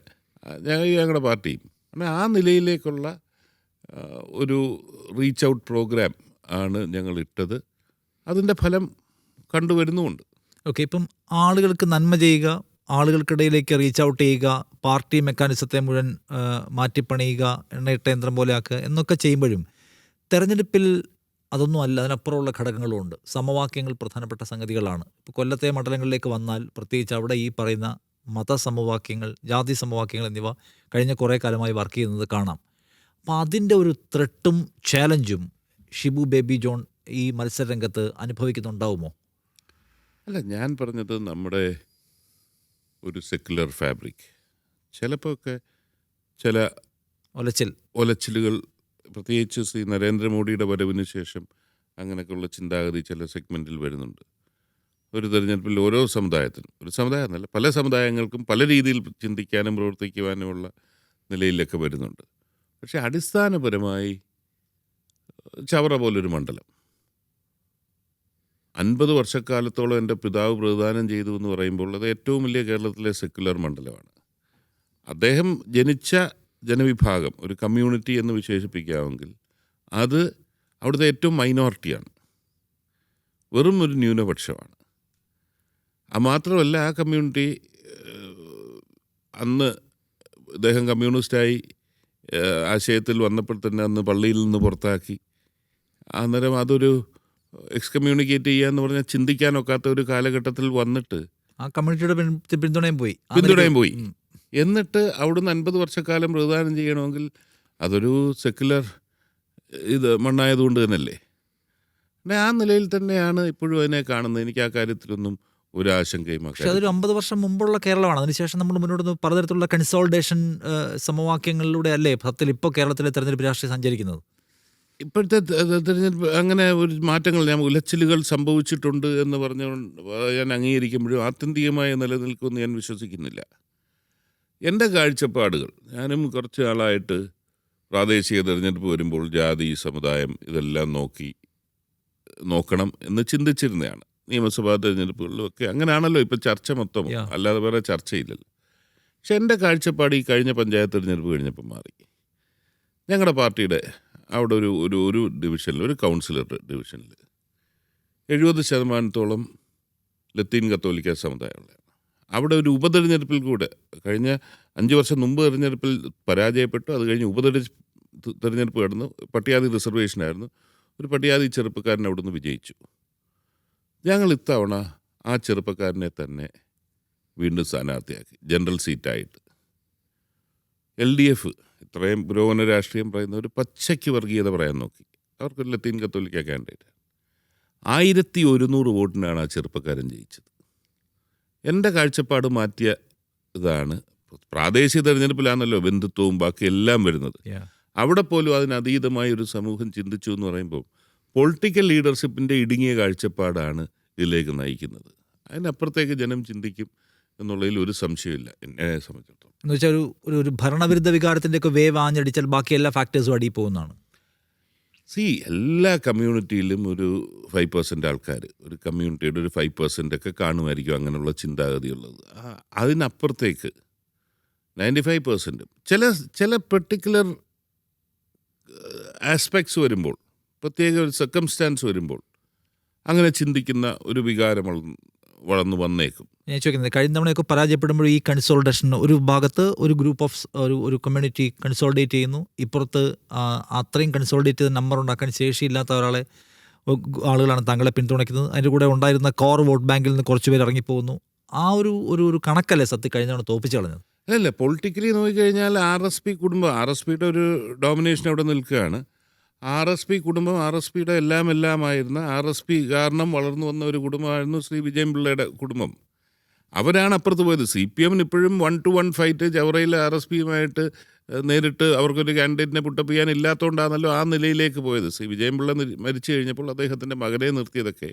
ഞങ്ങളുടെ പാർട്ടിയും. അങ്ങനെ ആ നിലയിലേക്കുള്ള ഒരു റീച്ച് ഔട്ട് പ്രോഗ്രാം ആണ് ഞങ്ങൾ ഇട്ടത്. അതിൻ്റെ ഫലം കണ്ടുവരുന്നുമുണ്ട്. ഓക്കെ, ഇപ്പം ആളുകൾക്ക് നന്മ ചെയ്യുക, ആളുകൾക്കിടയിലേക്ക് റീച്ച് ഔട്ട് ചെയ്യുക, പാർട്ടി മെക്കാനിസത്തെ മുഴുവൻ മാറ്റിപ്പണിയുക, എണ്ണയിട്ട യന്ത്രം പോലെ ആക്കുക എന്നൊക്കെ ചെയ്യുമ്പോഴും തെരഞ്ഞെടുപ്പിൽ അതൊന്നും അല്ല, അതിനപ്പുറമുള്ള ഘടകങ്ങളും ഉണ്ട്. സമവാക്യങ്ങൾ പ്രധാനപ്പെട്ട സംഗതികളാണ്. ഇപ്പോൾ കൊല്ലത്തെ മണ്ഡലങ്ങളിലേക്ക് വന്നാൽ പ്രത്യേകിച്ച് അവിടെ ഈ പറയുന്ന മതസമവാക്യങ്ങൾ, ജാതി സമവാക്യങ്ങൾ എന്നിവ കഴിഞ്ഞ കുറേ കാലമായി വർക്ക് ചെയ്യുന്നത് കാണാം. അപ്പോൾ അതിൻ്റെ ഒരു ത്രെട്ടും ചാലഞ്ചും ഷിബു ബേബി ജോൺ ഈ മത്സരരംഗത്ത് അനുഭവിക്കുന്നുണ്ടാവുമോ? അല്ല, ഞാൻ പറഞ്ഞത് നമ്മുടെ ഒരു സെക്യുലർ ഫാബ്രിക് ചിലപ്പോൾ ഒക്കെ ചില ഒലച്ചിലുകൾ, പ്രത്യേകിച്ച് ശ്രീ നരേന്ദ്രമോദിയുടെ വരവിന് ശേഷം അങ്ങനെയൊക്കെയുള്ള ചിന്താഗതി ചില സെഗ്മെൻറ്റിൽ വരുന്നുണ്ട്. ഒരു തെരഞ്ഞെടുപ്പിൽ ഓരോ സമുദായത്തിനും, ഒരു സമുദായം എന്നല്ല പല സമുദായങ്ങൾക്കും പല രീതിയിൽ ചിന്തിക്കാനും പ്രവർത്തിക്കുവാനുമുള്ള നിലയിലൊക്കെ വരുന്നുണ്ട്. പക്ഷേ അടിസ്ഥാനപരമായി ചവറ പോലൊരു മണ്ഡലം 50 വർഷക്കാലത്തോളം എൻ്റെ പിതാവ് പ്രതിദാനം ചെയ്തു എന്ന് പറയുമ്പോൾ അത് ഏറ്റവും വലിയ കേരളത്തിലെ സെക്യുലർ മണ്ഡലമാണ്. അദ്ദേഹം ജനിച്ച ജനവിഭാഗം ഒരു കമ്മ്യൂണിറ്റി എന്ന് വിശേഷിപ്പിക്കാമെങ്കിൽ അത് അവിടുത്തെ ഏറ്റവും മൈനോറിറ്റിയാണ്, വെറും ഒരു ന്യൂനപക്ഷമാണ്. മാത്രമല്ല ആ കമ്മ്യൂണിറ്റി അന്ന് അദ്ദേഹം കമ്മ്യൂണിസ്റ്റായി ആശയത്തിൽ വന്നപ്പോൾ തന്നെ അന്ന് പള്ളിയിൽ നിന്ന് പുറത്താക്കി. അന്നേരം അതൊരു എക്സ്കമ്മ്യൂണിക്കേറ്റ് ചെയ്യാന്ന് പറഞ്ഞാൽ ചിന്തിക്കാനൊക്കാത്ത ഒരു കാലഘട്ടത്തിൽ വന്നിട്ട് ആ കമ്മ്യൂണിറ്റിയുടെ പിന്തുണയും പോയി. എന്നിട്ട് അവിടുന്ന് 50 വർഷക്കാലം പ്രതിദാനം ചെയ്യണമെങ്കിൽ അതൊരു സെക്യുലർ മണ്ണായതുകൊണ്ട് തന്നെയല്ലേ. ആ നിലയിൽ തന്നെയാണ് ഇപ്പോഴും അതിനെ കാണുന്നത്. എനിക്ക് ആ കാര്യത്തിലൊന്നും ഒരു ആശങ്കയും. പക്ഷെ അതൊരു 50 വർഷം മുമ്പുള്ള കേരളമാണ്. അതിനുശേഷം നമ്മൾ മുന്നോട്ട് പലതരത്തിലുള്ള കൺസോൾട്ടേഷൻ സമവാക്യങ്ങളിലൂടെ അല്ലേ സത്യത്തിൽ ഇപ്പോൾ കേരളത്തിലെ തെരഞ്ഞെടുപ്പ് രാഷ്ട്രീയം സഞ്ചരിക്കുന്നത്? ഇപ്പോഴത്തെ തെരഞ്ഞെടുപ്പ് അങ്ങനെ ഒരു മാറ്റങ്ങൾ, ഉലച്ചിലുകൾ സംഭവിച്ചിട്ടുണ്ട് എന്ന് ഞാൻ അംഗീകരിക്കുമ്പോഴും ആത്യന്തികമായി നിലനിൽക്കുമെന്ന് ഞാൻ വിശ്വസിക്കുന്നില്ല. എൻ്റെ കാഴ്ചപ്പാടുകൾ, ഞാനും കുറച്ച് ആളായിട്ട് പ്രാദേശിക തെരഞ്ഞെടുപ്പ് വരുമ്പോൾ ജാതി, സമുദായം ഇതെല്ലാം നോക്കണം എന്ന് ചിന്തിച്ചിരുന്നതാണ്. നിയമസഭാ തെരഞ്ഞെടുപ്പുകളിലും ഒക്കെ അങ്ങനെയാണല്ലോ ഇപ്പം ചർച്ച മൊത്തം, അല്ലാതെ വേറെ ചർച്ചയില്ലല്ലോ. പക്ഷെ എൻ്റെ കാഴ്ചപ്പാട് ഈ കഴിഞ്ഞ പഞ്ചായത്ത് തെരഞ്ഞെടുപ്പ് കഴിഞ്ഞപ്പോൾ മാറി. ഞങ്ങളുടെ പാർട്ടിയുടെ അവിടെ ഒരു ഡിവിഷനിൽ, ഒരു കൗൺസിലർ ഡിവിഷനിൽ 70% ലത്തീൻ കത്തോലിക്ക സമുദായമുള്ളതാണ്. അവിടെ ഒരു ഉപതെരഞ്ഞെടുപ്പിൽ കൂടെ കഴിഞ്ഞ 5 വർഷം മുമ്പ് തെരഞ്ഞെടുപ്പിൽ പരാജയപ്പെട്ടു. അത് കഴിഞ്ഞ് തെരഞ്ഞെടുപ്പ് കടന്നു. പട്ടികാതി റിസർവേഷനായിരുന്നു. ഒരു പട്ടികാതി ചെറുപ്പക്കാരൻ അവിടുന്ന് വിജയിച്ചു. ഞങ്ങൾ ഇത്തവണ ആ ചെറുപ്പക്കാരനെ തന്നെ വീണ്ടും സ്ഥാനാർത്ഥിയാക്കി, ജനറൽ സീറ്റായിട്ട്. LDF ഇത്രയും പുരോഗമന രാഷ്ട്രീയം പറയുന്ന ഒരു പച്ചയ്ക്ക് വർഗീയത പറയാൻ നോക്കി. അവർക്കൊരു ലത്തീൻ കത്തോലിക്ക കാൻഡിഡേറ്റ് 1100 വോട്ടിനാണ് ആ ചെറുപ്പക്കാരൻ ജയിച്ചത്. എൻ്റെ കാഴ്ചപ്പാട് മാറ്റിയ ഇതാണ്. പ്രാദേശിക തെരഞ്ഞെടുപ്പിലാണല്ലോ ബന്ധുത്വവും ബാക്കി എല്ലാം വരുന്നത്. അവിടെ പോലും അതിനതീതമായ ഒരു സമൂഹം ചിന്തിച്ചു എന്ന് പറയുമ്പോൾ പൊളിറ്റിക്കൽ ലീഡർഷിപ്പിൻ്റെ ഇടുങ്ങിയ കാഴ്ചപ്പാടാണ് ഇതിലേക്ക് നയിക്കുന്നത്. അതിനപ്പുറത്തേക്ക് ജനം ചിന്തിക്കും എന്നുള്ളതിൽ ഒരു സംശയമില്ല എന്നെ സംബന്ധിച്ചിടത്തോളം. എന്ന് വെച്ചാൽ ഒരു ഭരണവിരുദ്ധ വികാരത്തിൻ്റെയൊക്കെ വേവ് ആഞ്ഞടിച്ചാൽ ബാക്കി എല്ലാ ഫാക്ടേഴ്സും അടിയിൽ പോകുന്നതാണ്. എല്ലാ കമ്മ്യൂണിറ്റിയിലും ഒരു 5% ആൾക്കാർ, ഒരു കമ്മ്യൂണിറ്റിയുടെ ഒരു 5% ഒക്കെ കാണുമായിരിക്കും അങ്ങനെയുള്ള ചിന്താഗതിയുള്ളത്. അതിനപ്പുറത്തേക്ക് 95% ചില പെർട്ടിക്കുലർ ആസ്പെക്ട്സ് വരുമ്പോൾ, പ്രത്യേക ഒരു സർക്കംസ്റ്റാൻസ് വരുമ്പോൾ അങ്ങനെ ചിന്തിക്കുന്ന ഒരു വികാരം വളർന്നു വന്നേക്കും. ഞാൻ ചോദിക്കുന്നത്, കഴിഞ്ഞ തവണയൊക്കെ പരാജയപ്പെടുമ്പോൾ ഈ കൺസോൾട്ടേഷൻ ഒരു ഭാഗത്ത് ഒരു ഗ്രൂപ്പ് ഓഫ് ഒരു കമ്മ്യൂണിറ്റി കൺസോൾഡേറ്റ് ചെയ്യുന്നു, ഇപ്പുറത്ത് അത്രയും കൺസോൾഡേറ്റ് ചെയ്ത നമ്പർ ഉണ്ടാക്കാൻ ശേഷിയില്ലാത്ത ആളുകളാണ് താങ്കളെ പിന്തുണയ്ക്കുന്നത്. അതിൻ്റെ കൂടെ ഉണ്ടായിരുന്ന കോർ വോട്ട് ബാങ്കിൽ നിന്ന് കുറച്ച് പേര് ഇറങ്ങിപ്പോകുന്നു. ആ ഒരു കണക്കല്ലേ സത്യം കഴിഞ്ഞ തവണ തോപ്പിച്ച് കളഞ്ഞത്? അല്ല, പൊളിറ്റിക്കലി നോക്കിക്കഴിഞ്ഞാൽ RSP കുടുംബം, RSPയുടെ ഒരു ഡോമിനേഷൻ അവിടെ നിൽക്കുകയാണ്. RSP കുടുംബം, RSPയുടെ എല്ലാമായിരുന്ന, RSP കാരണം വളർന്നു വന്ന ഒരു കുടുംബമായിരുന്നു ശ്രീ വിജയൻപിള്ളയുടെ കുടുംബം. അവരാണ് അപ്പുറത്ത് പോയത്. CPM ഇപ്പോഴും 1-to-1 ഫൈറ്റ് ചവറയിൽ RSPയുമായിട്ട് നേരിട്ട് അവർക്കൊരു കാൻഡിഡേറ്റിനെ പുട്ടപ്പ് ചെയ്യാൻ ഇല്ലാത്തതുകൊണ്ടാണല്ലോ ആ നിലയിലേക്ക് പോയത്. ശ്രീ വിജയൻപിള്ള മരിച്ചു കഴിഞ്ഞപ്പോൾ അദ്ദേഹത്തിൻ്റെ മകനെ നിർത്തിയതൊക്കെ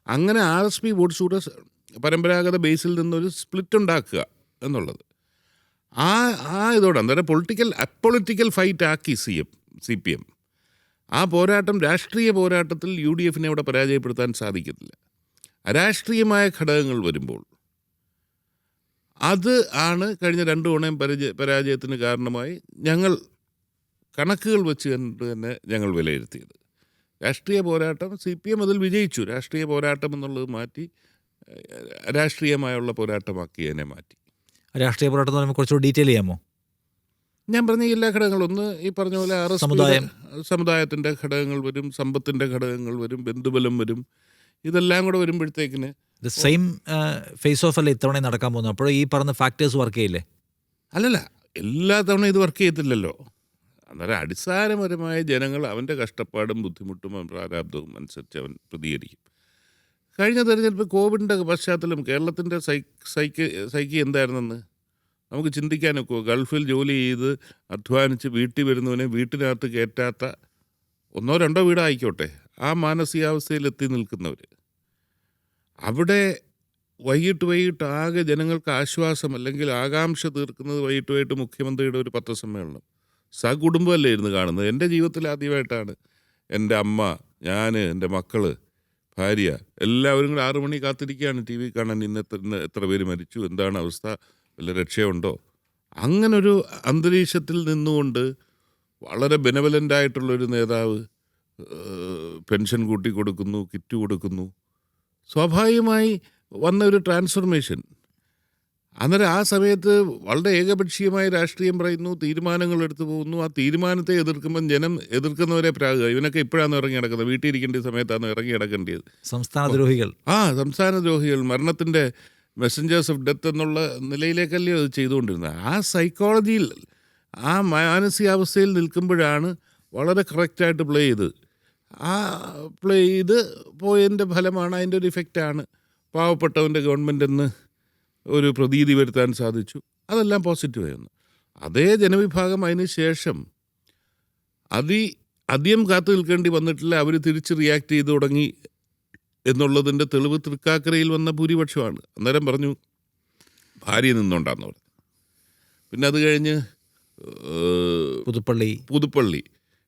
അങ്ങനെ RSP വോട്ട് ഷൂട്ടേഴ്സ് പരമ്പരാഗത ബേസിൽ നിന്നൊരു സ്പ്ലിറ്റ് ഉണ്ടാക്കുക എന്നുള്ളത്. ഇതോടെ അന്നേരം അപ്പൊളിറ്റിക്കൽ ഫൈറ്റ് ആക്കി CPM. ആ പോരാട്ടം, രാഷ്ട്രീയ പോരാട്ടത്തിൽ UDFനെ അവിടെ പരാജയപ്പെടുത്താൻ സാധിക്കത്തില്ല. അരാഷ്ട്രീയമായ ഘടകങ്ങൾ വരുമ്പോൾ അത് ആണ് കഴിഞ്ഞ 2 തവണയും പരാജയത്തിന് കാരണമായി ഞങ്ങൾ കണക്കുകൾ വെച്ച് തന്നെ ഞങ്ങൾ വിലയിരുത്തിയത്. രാഷ്ട്രീയ പോരാട്ടം CPM അതിൽ വിജയിച്ചു. രാഷ്ട്രീയ പോരാട്ടം എന്നുള്ളത് മാറ്റി രാഷ്ട്രീയമായുള്ള പോരാട്ടമാക്കി അതിനെ മാറ്റി. രാഷ്ട്രീയ പോരാട്ടം എന്ന് പറയുമ്പോൾ കുറച്ചുകൂടി ഡീറ്റെയിൽ ചെയ്യാമോ? ഞാൻ പറഞ്ഞ എല്ലാ ഘടകങ്ങളും, ഒന്ന് ഈ പറഞ്ഞ പോലെ സമുദായത്തിൻ്റെ ഘടകങ്ങൾ വരും, സമ്പത്തിൻ്റെ ഘടകങ്ങൾ വരും, ബന്ധുബലം വരും. ഇതെല്ലാം കൂടെ വരുമ്പോഴത്തേക്കിന് സെയിം ഫേസ് ഓഫ് അല്ലേ ഇത്തവണ നടക്കാൻ പോകുന്നത്. അപ്പോൾ ഈ പറഞ്ഞ ഫാക്ടേഴ്സ് വർക്ക് ചെയ്യില്ലേ? അല്ലല്ല, എല്ലാ തവണ ഇത് വർക്ക് ചെയ്യത്തില്ലല്ലോ. അന്നേരം അടിസ്ഥാനപരമായ ജനങ്ങൾ അവൻ്റെ കഷ്ടപ്പാടും ബുദ്ധിമുട്ടും പ്രാരാബ്ദവും അനുസരിച്ച് അവൻ പ്രതികരിക്കും. കഴിഞ്ഞ തെരഞ്ഞെടുപ്പ് കോവിഡിൻ്റെ പശ്ചാത്തലം കേരളത്തിൻ്റെ സൈക്കി എന്തായിരുന്നെന്ന് നമുക്ക് ചിന്തിക്കാനൊക്കെ. ഗൾഫിൽ ജോലി ചെയ്ത് അധ്വാനിച്ച് വീട്ടിൽ വരുന്നവനെ വീട്ടിനകത്ത് കയറ്റാത്ത 1-2 വീടായിക്കോട്ടെ, ആ മാനസികാവസ്ഥയിലെത്തി നിൽക്കുന്നവർ, അവിടെ വൈകിട്ട് ആകെ ജനങ്ങൾക്ക് ആശ്വാസം അല്ലെങ്കിൽ ആകാംക്ഷ തീർക്കുന്നത് വൈകിട്ട് മുഖ്യമന്ത്രിയുടെ ഒരു പത്രസമ്മേളനം. സകുടുംബമല്ലേ ഇരുന്ന് കാണുന്നത്. എൻ്റെ ജീവിതത്തിൽ ആദ്യമായിട്ടാണ് എൻ്റെ അമ്മ, ഞാൻ, എൻ്റെ മക്കൾ, ഭാര്യ എല്ലാവരും കൂടെ 6 മണി കാത്തിരിക്കുകയാണ് TV കാണാൻ. ഇന്ന് എത്ര പേര് മരിച്ചു, എന്താണ് അവസ്ഥ, വല്ല രക്ഷയുണ്ടോ. അങ്ങനൊരു അന്തരീക്ഷത്തിൽ നിന്നുകൊണ്ട് വളരെ ബെനവലൻ്റായിട്ടുള്ളൊരു നേതാവ് പെൻഷൻ കൂട്ടി കൊടുക്കുന്നു, കിറ്റ് കൊടുക്കുന്നു. സ്വാഭാവികമായി വന്ന ഒരു ട്രാൻസ്ഫർമേഷൻ. അന്നേരം ആ സമയത്ത് വളരെ ഏകപക്ഷീയമായ രാഷ്ട്രീയം പറയുന്നു, തീരുമാനങ്ങൾ എടുത്തു പോകുന്നു. ആ തീരുമാനത്തെ എതിർക്കുമ്പം ജനം എതിർക്കുന്നവരെ പ്രാകുക. ഇവനൊക്കെ ഇപ്പോഴാണ് ഇറങ്ങി നടക്കുന്നത്, വീട്ടിൽ ഇരിക്കേണ്ട സമയത്താണ് ഇറങ്ങി നടക്കേണ്ടത്. സംസ്ഥാന ദ്രോഹികൾ. സംസ്ഥാന ദ്രോഹികൾ, മരണത്തിൻ്റെ മെസ്സഞ്ചേഴ്സ് ഓഫ് ഡെത്ത് എന്നുള്ള നിലയിലേക്കല്ലേ അത് ചെയ്തുകൊണ്ടിരുന്നത്. ആ സൈക്കോളജിയിൽ, ആ മാനസികാവസ്ഥയിൽ നിൽക്കുമ്പോഴാണ് വളരെ കറക്റ്റായിട്ട് പ്ലേ ചെയ്ത് പോയതിൻ്റെ ഫലമാണ്, അതിൻ്റെ ഒരു ഇഫക്റ്റാണ് പാവപ്പെട്ടവൻ്റെ ഗവൺമെൻറ് എന്ന് ഒരു പ്രതീതി വരുത്താൻ സാധിച്ചു. അതെല്ലാം പോസിറ്റീവായിരുന്നു. അതേ ജനവിഭാഗം അതിന് ശേഷം അധികം കാത്തു നിൽക്കേണ്ടി വന്നിട്ടില്ല, അവർ തിരിച്ച് റിയാക്ട് ചെയ്ത് തുടങ്ങി എന്നുള്ളതിൻ്റെ തെളിവ് തൃക്കാക്കരയിൽ വന്ന ഭൂരിപക്ഷമാണ്. അന്നേരം പറഞ്ഞു ഭാര്യ നിന്നുണ്ടാന്ന് പറഞ്ഞു. പിന്നെ അത് കഴിഞ്ഞ് പുതുപ്പള്ളി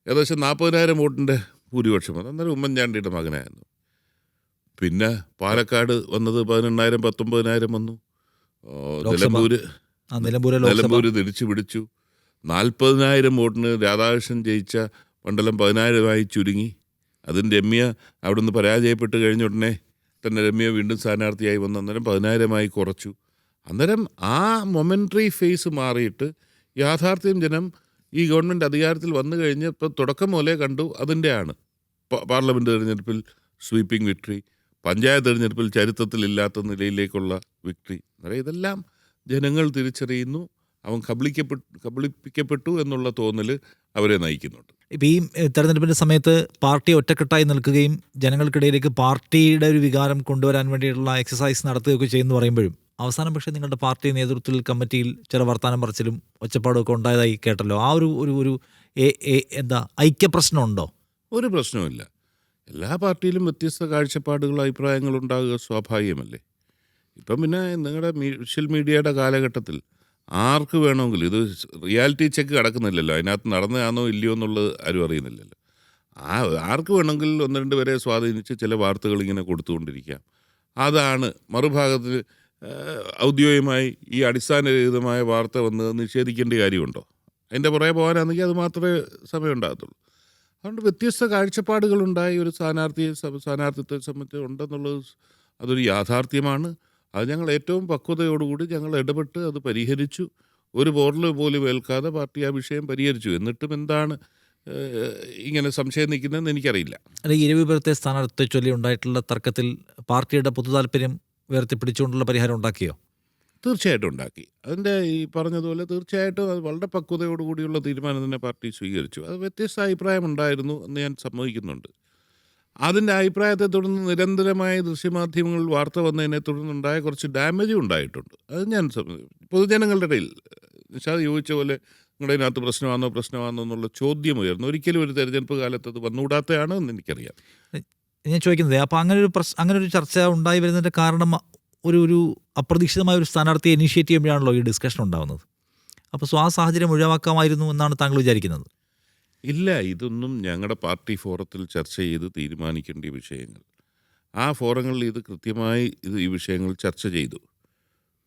ഏകദേശം 40,000 വോട്ടിൻ്റെ ഭൂരിപക്ഷം വന്നു. അന്നേരം ഉമ്മൻചാണ്ടിയുടെ മകനായിരുന്നു. പിന്നെ പാലക്കാട് വന്നത് 18,000 19,000 വന്നു. നിലമ്പൂര് തിരിച്ചു പിടിച്ചു. 40,000 വോട്ടിന് രാധാകൃഷ്ണൻ ജയിച്ച മണ്ഡലം 10,000 ചുരുങ്ങി. അതിന് രമ്യ അവിടെ നിന്ന് പരാജയപ്പെട്ട് കഴിഞ്ഞ ഉടനെ തന്നെ രമ്യ വീണ്ടും സ്ഥാനാർത്ഥിയായി വന്നു. അന്നേരം 10,000 കുറച്ചു. അന്നേരം ആ മൊമെൻ്ററി ഫേസ് മാറിയിട്ട് യാഥാർത്ഥ്യം ജനം ഈ ഗവൺമെൻറ് അധികാരത്തിൽ വന്നു കഴിഞ്ഞ് ഇപ്പോൾ തുടക്കം മുതലേ കണ്ടു. അതിൻ്റെയാണ് പാർലമെൻറ്റ് തിരഞ്ഞെടുപ്പിൽ സ്വീപ്പിംഗ് വിക്ടറി, പഞ്ചായത്ത് തിരഞ്ഞെടുപ്പിൽ ചരിത്രത്തിലില്ലാത്ത നിലയിലേക്കുള്ള വിക്ടറി. അന്നേരം ഇതെല്ലാം ജനങ്ങൾ തിരിച്ചറിയുന്നു. അവൻ കബളിപ്പിക്കപ്പെട്ടു എന്നുള്ള തോന്നൽ അവരെ നയിക്കുന്നുണ്ട്. ഇപ്പം ഈ തെരഞ്ഞെടുപ്പിൻ്റെ സമയത്ത് പാർട്ടി ഒറ്റക്കെട്ടായി നിൽക്കുകയും ജനങ്ങൾക്കിടയിലേക്ക് പാർട്ടിയുടെ ഒരു വികാരം കൊണ്ടുവരാൻ വേണ്ടിയിട്ടുള്ള എക്സസൈസ് നടത്തുകയൊക്കെ ചെയ്യുന്നു പറയുമ്പോഴും അവസാനം പക്ഷേ നിങ്ങളുടെ പാർട്ടി നേതൃത്വത്തിൽ കമ്മിറ്റിയിൽ ചില വർത്താനം പറച്ചിലും ഒച്ചപ്പാടും ഒക്കെ ഉണ്ടായതായി കേട്ടല്ലോ. ആ ഒരു എന്താ ഐക്യപ്രശ്നം ഉണ്ടോ? ഒരു പ്രശ്നവുമില്ല. എല്ലാ പാർട്ടിയിലും വ്യത്യസ്ത കാഴ്ചപ്പാടുകളും അഭിപ്രായങ്ങളും ഉണ്ടാകുക സ്വാഭാവികമല്ലേ. ഇപ്പം പിന്നെ നിങ്ങളുടെ സോഷ്യൽ മീഡിയയുടെ കാലഘട്ടത്തിൽ ആർക്ക് വേണമെങ്കിലും, ഇത് റിയാലിറ്റി ചെക്ക് കിടക്കുന്നില്ലല്ലോ, അതിനകത്ത് നടന്നതാണോ ഇല്ലയോ എന്നുള്ളത് ആരും അറിയുന്നില്ലല്ലോ. ആർക്ക് വേണമെങ്കിൽ 1-2 പേരെ സ്വാധീനിച്ച് ചില വാർത്തകൾ ഇങ്ങനെ കൊടുത്തുകൊണ്ടിരിക്കാം. അതാണ് മറുഭാഗത്ത് ഔദ്യോഗികമായി ഈ അടിസ്ഥാനരഹിതമായ വാർത്ത വന്നത് നിഷേധിക്കേണ്ട കാര്യമുണ്ടോ? അതിൻ്റെ പുറകെ പോകാനാണെങ്കിൽ അത് മാത്രമേ സമയം ഉണ്ടാകത്തുള്ളൂ. അതുകൊണ്ട് വ്യത്യസ്ത കാഴ്ചപ്പാടുകളുണ്ടായി ഒരു സ്ഥാനാർത്ഥിത്വത്തെ സംബന്ധിച്ച് ഉണ്ടെന്നുള്ളത് അതൊരു യാഥാർത്ഥ്യമാണ്. അത് ഞങ്ങൾ ഏറ്റവും പക്വതയോടുകൂടി ഞങ്ങൾ ഇടപെട്ട് അത് പരിഹരിച്ചു. ഒരു പോറൽ പോലും ഏൽക്കാതെ പാർട്ടി ആ വിഷയം പരിഹരിച്ചു. എന്നിട്ടും എന്താണ് ഇങ്ങനെ സംശയം നിൽക്കുന്നതെന്ന് എനിക്കറിയില്ല. അല്ല, ഇരവിപുരത്തെ സ്ഥാനാർത്ഥിത്വത്തെ ചൊല്ലി ഉണ്ടായിട്ടുള്ള തർക്കത്തിൽ പാർട്ടിയുടെ പൊതു താല്പര്യം ഉയർത്തിപ്പിടിച്ചുകൊണ്ടുള്ള പരിഹാരം ഉണ്ടാക്കിയോ? തീർച്ചയായിട്ടും ഉണ്ടാക്കി. അതിൻ്റെ ഈ പറഞ്ഞതുപോലെ തീർച്ചയായിട്ടും അത് വളരെ പക്വതയോടുകൂടിയുള്ള തീരുമാനം തന്നെ പാർട്ടി സ്വീകരിച്ചു. അത് വ്യത്യസ്ത അഭിപ്രായം ഉണ്ടായിരുന്നു എന്ന് ഞാൻ സമ്മതിക്കുന്നുണ്ട്. അതിൻ്റെ അഭിപ്രായത്തെ തുടർന്ന് നിരന്തരമായ ദൃശ്യമാധ്യമങ്ങളിൽ വാർത്ത വന്നതിനെ തുടർന്നുണ്ടായ കുറച്ച് ഡാമേജും ഉണ്ടായിട്ടുണ്ട്. അത് ഞാൻ പൊതുജനങ്ങളുടെ ഇടയിൽ നിഷാദ് ചോദിച്ച പോലെ നിങ്ങളുടെ അതിനകത്ത് പ്രശ്നമാണോ എന്നുള്ള ചോദ്യം ഉയർന്നു. ഒരിക്കലും ഒരു തെരഞ്ഞെടുപ്പ് കാലത്ത് അത് വന്നുകൂടാത്തതാണ് എന്ന് എനിക്കറിയാം. ഞാൻ ചോദിക്കുന്നത്, അപ്പോൾ അങ്ങനൊരു ചർച്ച ഉണ്ടായി വരുന്നതിൻ്റെ കാരണം ഒരു അപ്രതീക്ഷിതമായ ഒരു സ്ഥാനാർത്ഥിയെ ഇനിഷ്യേറ്റ് ചെയ്യുമ്പോഴാണല്ലോ ഈ ഡിസ്കഷൻ ഉണ്ടാകുന്നത്. അപ്പോൾ ആ സാഹചര്യം ഒഴിവാക്കാമായിരുന്നു എന്നാണ് താങ്കൾ വിചാരിക്കുന്നത്? ഇല്ല, ഇതൊന്നും ഞങ്ങളുടെ പാർട്ടി ഫോറത്തിൽ ചർച്ച ചെയ്ത് തീരുമാനിക്കേണ്ട വിഷയങ്ങൾ. ആ ഫോറങ്ങളിൽ ഇത് കൃത്യമായി ഈ വിഷയങ്ങൾ ചർച്ച ചെയ്തു.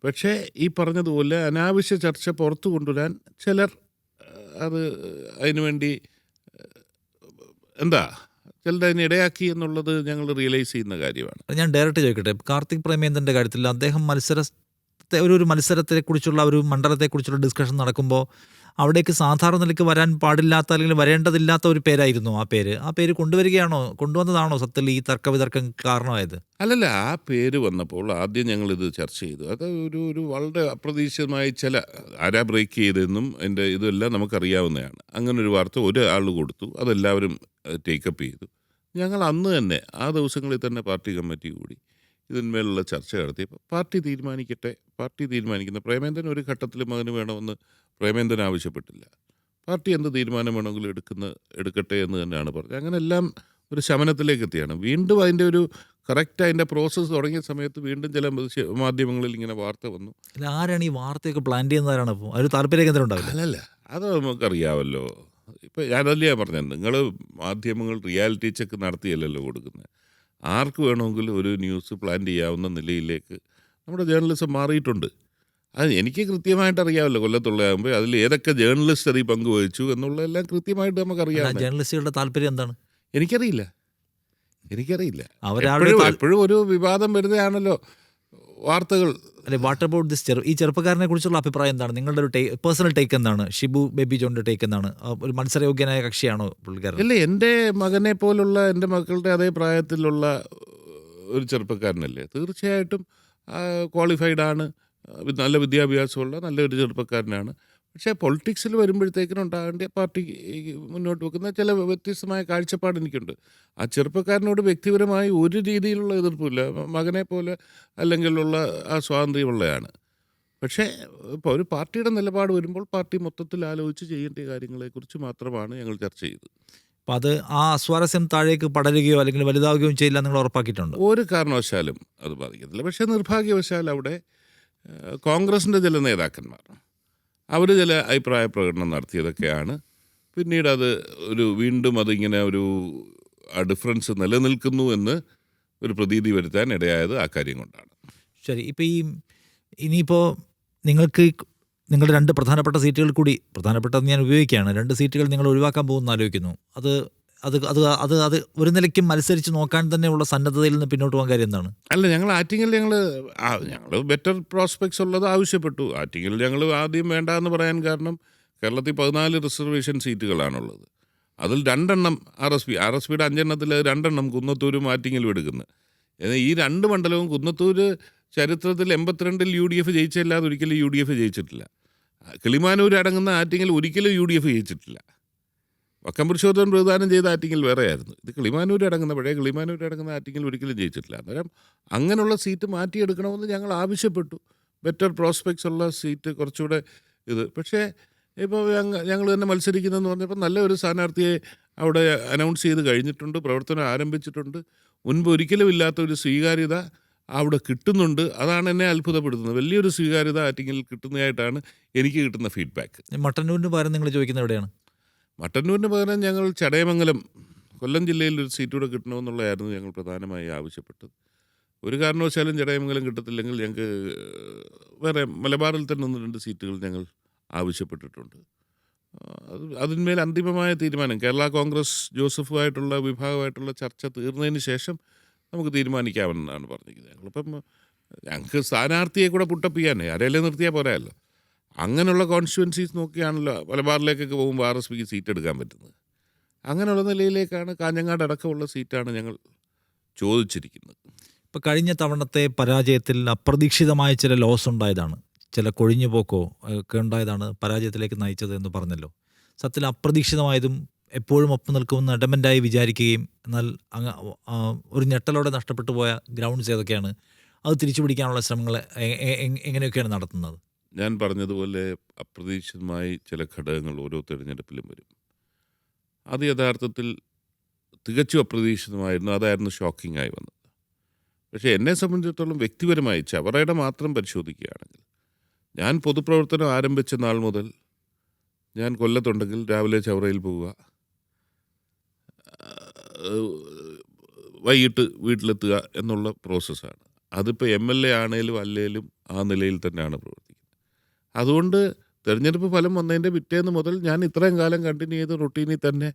പക്ഷേ ഈ പറഞ്ഞതുപോലെ അനാവശ്യ ചർച്ച പുറത്തു കൊണ്ടുവരാൻ ചിലർ അതിനുവേണ്ടി ചിലർ അതിനിടയാക്കി എന്നുള്ളത് ഞങ്ങൾ റിയലൈസ് ചെയ്യുന്ന കാര്യമാണ്. ഞാൻ ഡയറക്റ്റ് ചോദിക്കട്ടെ, കാർത്തിക് പ്രേമേന്ദ്രൻ്റെ കാര്യത്തിൽ അദ്ദേഹം ഒരു മത്സരത്തെക്കുറിച്ചുള്ള ഒരു മണ്ഡലത്തെക്കുറിച്ചുള്ള ഡിസ്കഷൻ നടക്കുമ്പോൾ അവിടേക്ക് സാധാരണ നിലയ്ക്ക് വരാൻ പാടില്ലാത്ത അല്ലെങ്കിൽ വരേണ്ടതില്ലാത്ത ഒരു പേരായിരുന്നു ആ പേര് കൊണ്ടുവന്നതാണോ സത്യത്തിൽ ഈ തർക്കവിതർക്കം കാരണമായത്? അല്ലല്ല, ആ പേര് വന്നപ്പോൾ ആദ്യം ഞങ്ങളിത് ചർച്ച ചെയ്തു. അത് ഒരു വളരെ അപ്രതീക്ഷിതമായി ആരാ ബ്രേക്ക് ചെയ്തതെന്നും അതിൻ്റെ ഇതെല്ലാം നമുക്കറിയാവുന്നതാണ്. അങ്ങനൊരു വാർത്ത ഒരാൾ കൊടുത്തു, അതെല്ലാവരും ടേക്കപ്പ് ചെയ്തു. ഞങ്ങൾ അന്ന് തന്നെ ആ ദിവസങ്ങളിൽ തന്നെ പാർട്ടി കമ്മിറ്റി കൂടി ഇതിന്മേലുള്ള ചർച്ച നടത്തിയപ്പോൾ പാർട്ടി തീരുമാനിക്കുന്ന പ്രേമേന്ദ്രൻ ഒരു ഘട്ടത്തിൽ മകന് വേണമെന്ന് പ്രേമേന്ദ്രൻ ആവശ്യപ്പെട്ടില്ല. പാർട്ടി എന്ത് തീരുമാനം വേണമെങ്കിലും എടുക്കട്ടെ എന്ന് തന്നെയാണ് പറഞ്ഞത്. അങ്ങനെ എല്ലാം ഒരു ശമനത്തിലേക്ക് എത്തിയാണ്. വീണ്ടും അതിൻ്റെ ഒരു കറക്റ്റ് അതിൻ്റെ പ്രോസസ്സ് തുടങ്ങിയ സമയത്ത് വീണ്ടും ചില മാധ്യമങ്ങളിൽ ഇങ്ങനെ വാർത്ത വന്നു. ആരാണ് ഈ വാർത്തയൊക്കെ പ്ലാൻ ചെയ്യുന്നവരാണ്? അപ്പോൾ ഒരു താല്പര്യ കേന്ദ്രം ഉണ്ടാവില്ല? അല്ലല്ല, അത് നമുക്കറിയാമല്ലോ. ഇപ്പം ഞാനല്ലേ പറഞ്ഞത്, നിങ്ങൾ മാധ്യമങ്ങൾ റിയാലിറ്റി ചെക്ക് നടത്തിയല്ലല്ലോ കൊടുക്കുന്നത്. ആർക്ക് വേണമെങ്കിലും ഒരു ന്യൂസ് പ്ലാൻ ചെയ്യാവുന്ന നിലയിലേക്ക് നമ്മുടെ ജേർണലിസം മാറിയിട്ടുണ്ട്. അത് എനിക്ക് കൃത്യമായിട്ട് അറിയാമല്ലോ. കൊല്ലത്തുള്ളതാകുമ്പോൾ അതിൽ ഏതൊക്കെ ജേർണലിസ്റ്റ് അത് പങ്കുവഹിച്ചു എന്നുള്ളതെല്ലാം കൃത്യമായിട്ട് നമുക്കറിയാം. ജേർണലിസ്റ്റുകളുടെ താല്പര്യം എന്താണ്? എനിക്കറിയില്ല. എപ്പോഴും ഒരു വിവാദം വരുന്നതാണല്ലോ വാർത്തകൾ. അല്ലെ, വാട്ട് അബൌട്ട് ദിസ് ഈ ചെറുപ്പക്കാരനെ കുറിച്ചുള്ള അഭിപ്രായം എന്താണ്? നിങ്ങളുടെ ഒരു പേഴ്സണൽ ടേക്ക് എന്താണ്? ഷിബു ബേബി ജോണിന്റെ ടേക്ക് എന്താണ്? ഒരു മത്സരയോഗ്യനായ കക്ഷിയാണോ പുള്ളിക്കാരൻ? അല്ല, എൻ്റെ മകനെ പോലുള്ള എൻ്റെ മക്കളുടെ അതേ പ്രായത്തിലുള്ള ഒരു ചെറുപ്പക്കാരനല്ലേ, തീർച്ചയായിട്ടും ക്വാളിഫൈഡ് ആണ്, നല്ല വിദ്യാഭ്യാസമുള്ള നല്ലൊരു ചെറുപ്പക്കാരനാണ്. പക്ഷേ പൊളിറ്റിക്സിൽ വരുമ്പോഴത്തേക്കിനും ഉണ്ടാകേണ്ട പാർട്ടി മുന്നോട്ട് വെക്കുന്ന ചില വ്യത്യസ്തമായ കാഴ്ചപ്പാട് എനിക്കുണ്ട്. ആ ചെറുപ്പക്കാരനോട് വ്യക്തിപരമായി ഒരു രീതിയിലുള്ള എതിർപ്പില്ല, മകനെ പോലെ അല്ലെങ്കിലുള്ള ആ സ്വാതന്ത്ര്യമുള്ളതാണ്. പക്ഷേ ഇപ്പോൾ ഒരു പാർട്ടിയുടെ നിലപാട് വരുമ്പോൾ പാർട്ടി മൊത്തത്തിൽ ആലോചിച്ച് ചെയ്യേണ്ട കാര്യങ്ങളെക്കുറിച്ച് മാത്രമാണ് ഞങ്ങൾ ചർച്ച ചെയ്തത്. അപ്പം അത് ആ അസ്വാരസ്യം താഴേക്ക് പടരുകയോ അല്ലെങ്കിൽ വലുതാവുകയോ ചെയ്യില്ല നിങ്ങൾ ഉറപ്പാക്കിയിട്ടുണ്ട്? ഒരു കാരണവശാലും അത് ബാധിക്കത്തില്ല. പക്ഷേ നിർഭാഗ്യവശാൽ അവിടെ കോൺഗ്രസിൻ്റെ ചില നേതാക്കന്മാർ അവർ ചില അഭിപ്രായ പ്രകടനം നടത്തിയതൊക്കെയാണ് പിന്നീട് അത് വീണ്ടും അതിങ്ങനെ ആ ഡിഫറൻസ് നിലനിൽക്കുന്നു എന്ന് ഒരു പ്രതീതി വരുത്താൻ ഇടയായത് ആ കാര്യം കൊണ്ടാണ്. ശരി, ഇപ്പോൾ ഇനിയിപ്പോൾ നിങ്ങൾക്ക് നിങ്ങളുടെ 2 പ്രധാനപ്പെട്ട സീറ്റുകൾ കൂടി, പ്രധാനപ്പെട്ടതെന്ന് ഞാൻ ഉപയോഗിക്കുകയാണ്, 2 സീറ്റുകൾ നിങ്ങൾ ഒഴിവാക്കാൻ പോകുമെന്ന് ആലോചിക്കുന്നു. അത് അത് അത് അത് അത് ഒരു നിലയ്ക്കും മത്സരിച്ച് നോക്കാൻ തന്നെയുള്ള സന്നദ്ധതയിൽ നിന്ന് പിന്നോട്ട് പോകാൻ കാര്യം എന്താണ്? അല്ല, ഞങ്ങൾ ആറ്റിങ്ങൽ ഞങ്ങൾ ബെറ്റർ പ്രോസ്പെക്ട്സ് ഉള്ളത് ആവശ്യപ്പെട്ടു. ആറ്റിങ്ങൽ ഞങ്ങൾ ആദ്യം വേണ്ട എന്ന് പറയാൻ കാരണം കേരളത്തിൽ 14 റിസർവേഷൻ സീറ്റുകളാണുള്ളത്. അതിൽ 2 RSPയുടെ 5 2 കുന്നത്തൂരും ആറ്റിങ്ങലും എടുക്കുന്നത്. എന്നാൽ ഈ 2 മണ്ഡലവും കുന്നത്തൂർ ചരിത്രത്തിൽ 82-ൽ UDF ജയിച്ചല്ലാതെ ഒരിക്കലും UDF ജയിച്ചിട്ടില്ല. കിളിമാനൂർ അടങ്ങുന്ന ആറ്റിങ്ങൽ ഒരിക്കലും UDF ജയിച്ചിട്ടില്ല. വക്കം പുരുഷോത്തമൻ പ്രതിദാനം ചെയ്ത ആറ്റിങ്ങൽ വേറെയായിരുന്നു. ഇത് കിളിമാനൂർ അടങ്ങുന്ന ആറ്റിങ്ങൽ ഒരിക്കലും ജയിച്ചിട്ടില്ല. അന്നേരം അങ്ങനെയുള്ള സീറ്റ് മാറ്റിയെടുക്കണമെന്ന് ഞങ്ങൾ ആവശ്യപ്പെട്ടു. ബെറ്റർ പ്രോസ്പെക്ട്സ് ഉള്ള സീറ്റ് കുറച്ചുകൂടെ പക്ഷേ ഇപ്പോൾ ഞങ്ങൾ തന്നെ മത്സരിക്കുന്നതെന്ന് പറഞ്ഞപ്പോൾ നല്ല ഒരു സ്ഥാനാർത്ഥിയെ അവിടെ അനൗൺസ് ചെയ്ത് കഴിഞ്ഞിട്ടുണ്ട്, പ്രവർത്തനം ആരംഭിച്ചിട്ടുണ്ട്. മുൻപ് ഒരിക്കലും ഇല്ലാത്ത ഒരു സ്വീകാര്യത അവിടെ കിട്ടുന്നുണ്ട്. അതാണ് എന്നെ അത്ഭുതപ്പെടുത്തുന്നത്. വലിയൊരു സ്വീകാര്യത ആറ്റിങ്ങലിൽ കിട്ടുന്നതായിട്ടാണ് എനിക്ക് കിട്ടുന്ന ഫീഡ്ബാക്ക്. മട്ടന്നൂരിന് പകരം നിങ്ങൾ ചോദിക്കുന്നത് എവിടെയാണ്? മട്ടന്നൂരിന് പകരം ഞങ്ങൾ ചടയമംഗലം, കൊല്ലം ജില്ലയിൽ ഒരു സീറ്റ് കൂടെ കിട്ടണമെന്നുള്ളതായിരുന്നു ഞങ്ങൾ പ്രധാനമായി ആവശ്യപ്പെട്ടത്. ഒരു കാരണവശാലും ചടയമംഗലം കിട്ടത്തില്ലെങ്കിൽ ഞങ്ങൾക്ക് വേറെ മലബാറിൽ തന്നെ 1-2 സീറ്റുകൾ ഞങ്ങൾ ആവശ്യപ്പെട്ടിട്ടുണ്ട്. അതിന്മേൽ അന്തിമമായ തീരുമാനം കേരള കോൺഗ്രസ് ജോസഫുമായിട്ടുള്ള വിഭാഗമായിട്ടുള്ള ചർച്ച തീർന്നതിന് ശേഷം നമുക്ക് തീരുമാനിക്കാമെന്നാണ് പറഞ്ഞിരിക്കുന്നത്. ഞങ്ങളിപ്പം ഞങ്ങൾക്ക് സ്ഥാനാർത്ഥിയെ കൂടെ പുട്ടപ്പ് ആരെല്ലാം നിർത്തിയാൽ പോരായല്ലോ. അങ്ങനെയുള്ള കോൺസ്റ്റിറ്റ്യുവൻസീസ് നോക്കിയാണല്ലോ മലബാറിലേക്കൊക്കെ പോകുമ്പോൾ RSPക്ക് സീറ്റ് എടുക്കാൻ പറ്റുന്നത്. അങ്ങനെയുള്ള നിലയിലേക്കാണ് കാഞ്ഞങ്ങാട് അടക്കമുള്ള സീറ്റാണ് ഞങ്ങൾ ചോദിച്ചിരിക്കുന്നത്. ഇപ്പോൾ കഴിഞ്ഞ തവണത്തെ പരാജയത്തിൽ അപ്രതീക്ഷിതമായ ചില ലോസ് ഉണ്ടായതാണ്, ചില കൊഴിഞ്ഞുപോക്കോ ഒക്കെ ഉണ്ടായതാണ് പരാജയത്തിലേക്ക് നയിച്ചത് എന്ന് പറഞ്ഞല്ലോ. സത്യത്തിൽ അപ്രതീക്ഷിതമായതും എപ്പോഴും ഒപ്പം നിൽക്കുമെന്ന് അഡമൻ്റായി വിചാരിക്കുകയും എന്നാൽ ഒരു ഞെട്ടലോടെ നഷ്ടപ്പെട്ടു പോയ ഗ്രൗണ്ട്സ് ഏതൊക്കെയാണ്? അത് തിരിച്ചു പിടിക്കാനുള്ള ശ്രമങ്ങൾ എങ്ങനെയൊക്കെയാണ് നടത്തുന്നത്? ഞാൻ പറഞ്ഞതുപോലെ അപ്രതീക്ഷിതമായി ചില ഘടകങ്ങൾ ഓരോ തിരഞ്ഞെടുപ്പിലും വരും. അത് യഥാർത്ഥത്തിൽ തികച്ചും അപ്രതീക്ഷിതമായിരുന്നു. അതായിരുന്നു ഷോക്കിംഗ് ആയി വന്നത്. പക്ഷേ എന്നെ സംബന്ധിച്ചിടത്തോളം വ്യക്തിപരമായി ചവറയുടെ മാത്രം പരിശോധിക്കുകയാണെങ്കിൽ, ഞാൻ പൊതുപ്രവർത്തനം ആരംഭിച്ച നാൾ മുതൽ ഞാൻ കൊല്ലത്തുണ്ടെങ്കിൽ രാവിലെ ചവറയിൽ പോവുക, വൈകിട്ട് വീട്ടിലെത്തുക എന്നുള്ള പ്രോസസ്സാണ്. അതിപ്പോൾ MLA ആണേലും അല്ലേലും ആ നിലയിൽ തന്നെയാണ് പ്രവർത്തിക്കുന്നത്. അതുകൊണ്ട് തിരഞ്ഞെടുപ്പ് ഫലം വന്നതിൻ്റെ പിറ്റേന്ന് മുതൽ ഞാൻ ഇത്രയും കാലം കണ്ടിന്യൂ ചെയ്ത് റൊട്ടീനിൽ തന്നെ